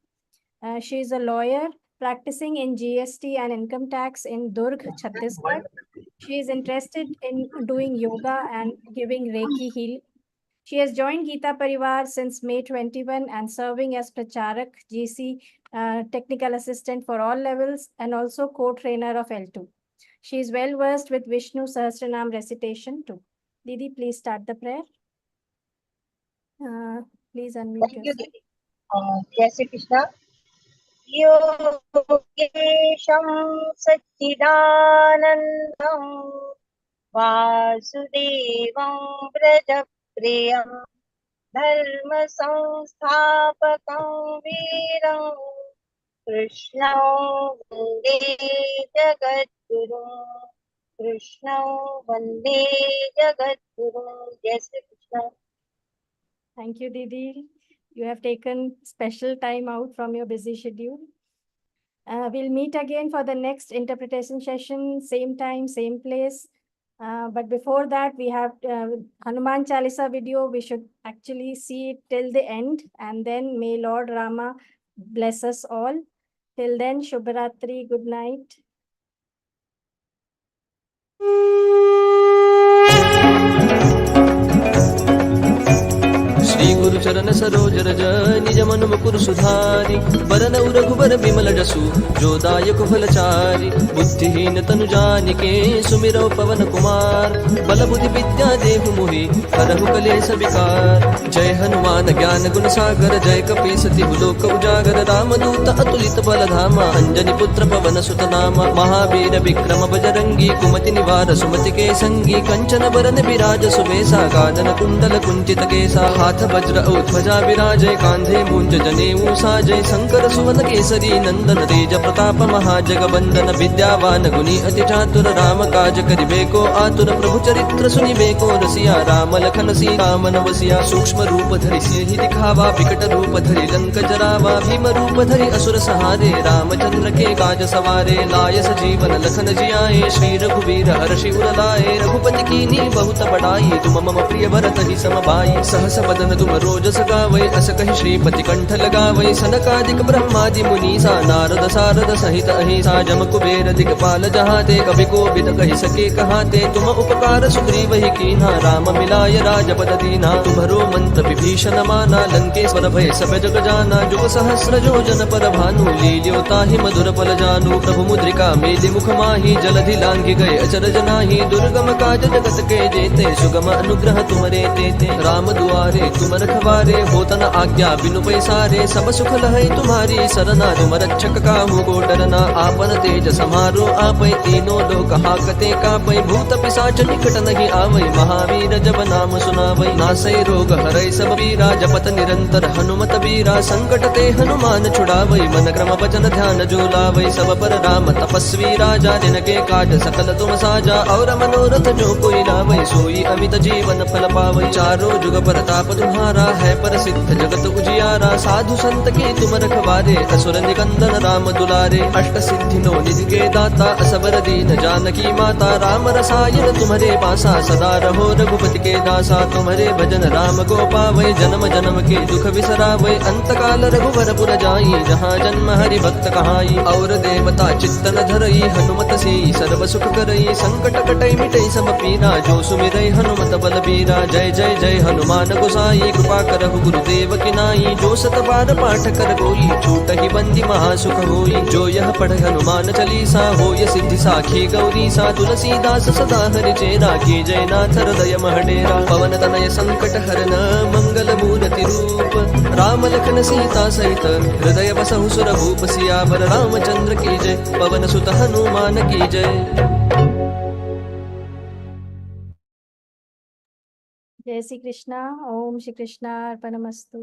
She is a lawyer practicing in GST and income tax in Durg, Chhattisgarh. She is interested in doing yoga and giving Reiki heal. She has joined Geeta Pariwar since May 21 and serving as Pracharak, GC, technical assistant for all levels and also co-trainer of L2. She is well versed with Vishnu Sahasranam recitation too. Didi, please start the prayer. Please unmute yourself. Jai Shri Krishna. Yogesham Satchidanandam Vasudevam Brajapriyam Dharma Samsthapakam Veeram Krishnam Vande Jagadguru Krishnam Vande Jagadguru. Jai Shri Krishna. Thank you, Didi. You have taken special time out from your busy schedule. We'll meet again for the next interpretation session, same time, same place. But before that, we have Hanuman Chalisa video. We should actually see it till the end. And then may Lord Rama bless us all. Till then, Shubhratri, good night. Shri गुरु चरण सरोज रज निज मन मुकुर सुधारि बरनउ रघुबर बिमल जसु जो दायक फलचारि बुद्धिहीन तनु जानिके सुमिरौ पवन कुमार बल बुद्धि विद्या देहु मोहि हरहु कलेश विकार जय हनुमान ज्ञान गुण सागर जय कपीस तिहु लोक उजागर रामदूत अतुलित बल धामा अंजनी पुत्र पवन सुत नामा महावीर विक्रम बजरंगी कुमति निवार सुमति के संगी कंचन बरन विराज सुबेसा कानन कुंडल कुंचित केसा हाथ वज्र ध्वजा विराजय कांधे मूंज जनेऊ साजय शंकर सुवन केसरी नंदन तेज प्रताप महाजगवंदन विद्यावान गुणी अति चातुर राम काज करिबेको आतुर प्रभु चरित्र सुनिबेको रसिया राम लखन सीता मन वसिया सूक्ष्म रूप धरि सिंहि दिखावा विकट रूप धरि लंक जरावा भीम रूप धरि असुर सहारे रामचंद्र के काज सवारे लाय सजीवन लखन जियाए श्री रघुवीर हर्षि उर लाए रघुपति कीन्ही बहुत बड़ाई तुम मम प्रिय भरत ही समभाई सहस बदन तुम रोजस गावै अस कहि श्रीपति कंठ लगावै सनकादिक ब्रह्मादि मुनीसा नारद सारद सहित अहिसा जम कुबेर दिक्पाल जहाते कवि कोविद कहि सके कहाते तुम उपकार सुग्रीव ही कीन्हा राम मिलाय राजपद दीना तुम्हरो मंत्र विभीषण माना लंकेश्वर भय सब जग जाना जुग सहस्र योजन पर भानु लील्यो ताहि मधुर फल जानू प्रभु मुद्रिका मेलि मुख माहि जलधि लांघि गए अचरज नाहि दुर्गम काज जगत के जेते सुगम अनुग्रह तुमरे तेते राम दुआरे तुम तुम रखवारे, होत न आज्ञा बिनु पैसारे, सब सुख लहै तुम्हारी सरना, तुम रक्षक काहू को डरना, आपन तेज समारो आपै, तीनों लोक हाकते कापै, भूत पिशाच निकट नहीं आवै, महावीर जब नाम सुनावै, नासै रोग हरै सब पीरा, जपत निरंतर हनुमत बीरा, संकट ते हनुमान छुड़ावै, मन क्रम वचन ध्यान जो लावै, सब पर राम तपस्वी राजा, जिनके काज सकल तुम साजा, और मनोरथ जो कोई लावै, सोई अमित जीवन फल पावै, चारों जुग परताप तुम्हारा, है प्रसिद्ध जगत उजियारा, साधु संत के तुम रखवारे, असुर निकंदन राम दुलारे, अष्ट सिद्धि नो निधि के दाता, असबर दीन जानकी माता, राम रसायन तुम्हारे पासा, सदा रहो रघुपति के दासा, तुम्हारे भजन राम को पावै, जन्म जन्म के दुख बिसरावै, अंत काल रघुवर पुर जाई, जहाँ जन्म हरि भक्त कहाई, और देवता चित्तन धरई, हनुमत से सर्व सुख करई, संकट कटई मिटई सब पीरा, जो सुमिरै हनुमत बलबीरा, जय जय जय हनुमान गोसाई, कृपा करहु गुरुदेव की नाई, जो सत बार पाठ कर कोई, छूट ही बंदी महासुख होई, जो यह पढ़ हनुमान चालीसा, होय सिद्धि साखी गौरी सा, तुलसीदास सदा हरि चेरा, की जय नाथ हृदय महडेरा, पवन तनय संकट हरन मंगल मूर्ति रूप, राम लखन सीता सहित हृदय बसहु सुर भूप, सियावर रामचंद्र की जय, पवन सुत हनुमान की जय। जय श्री कृष्णा। ओम श्री कृष्णा अर्पणमस्तु।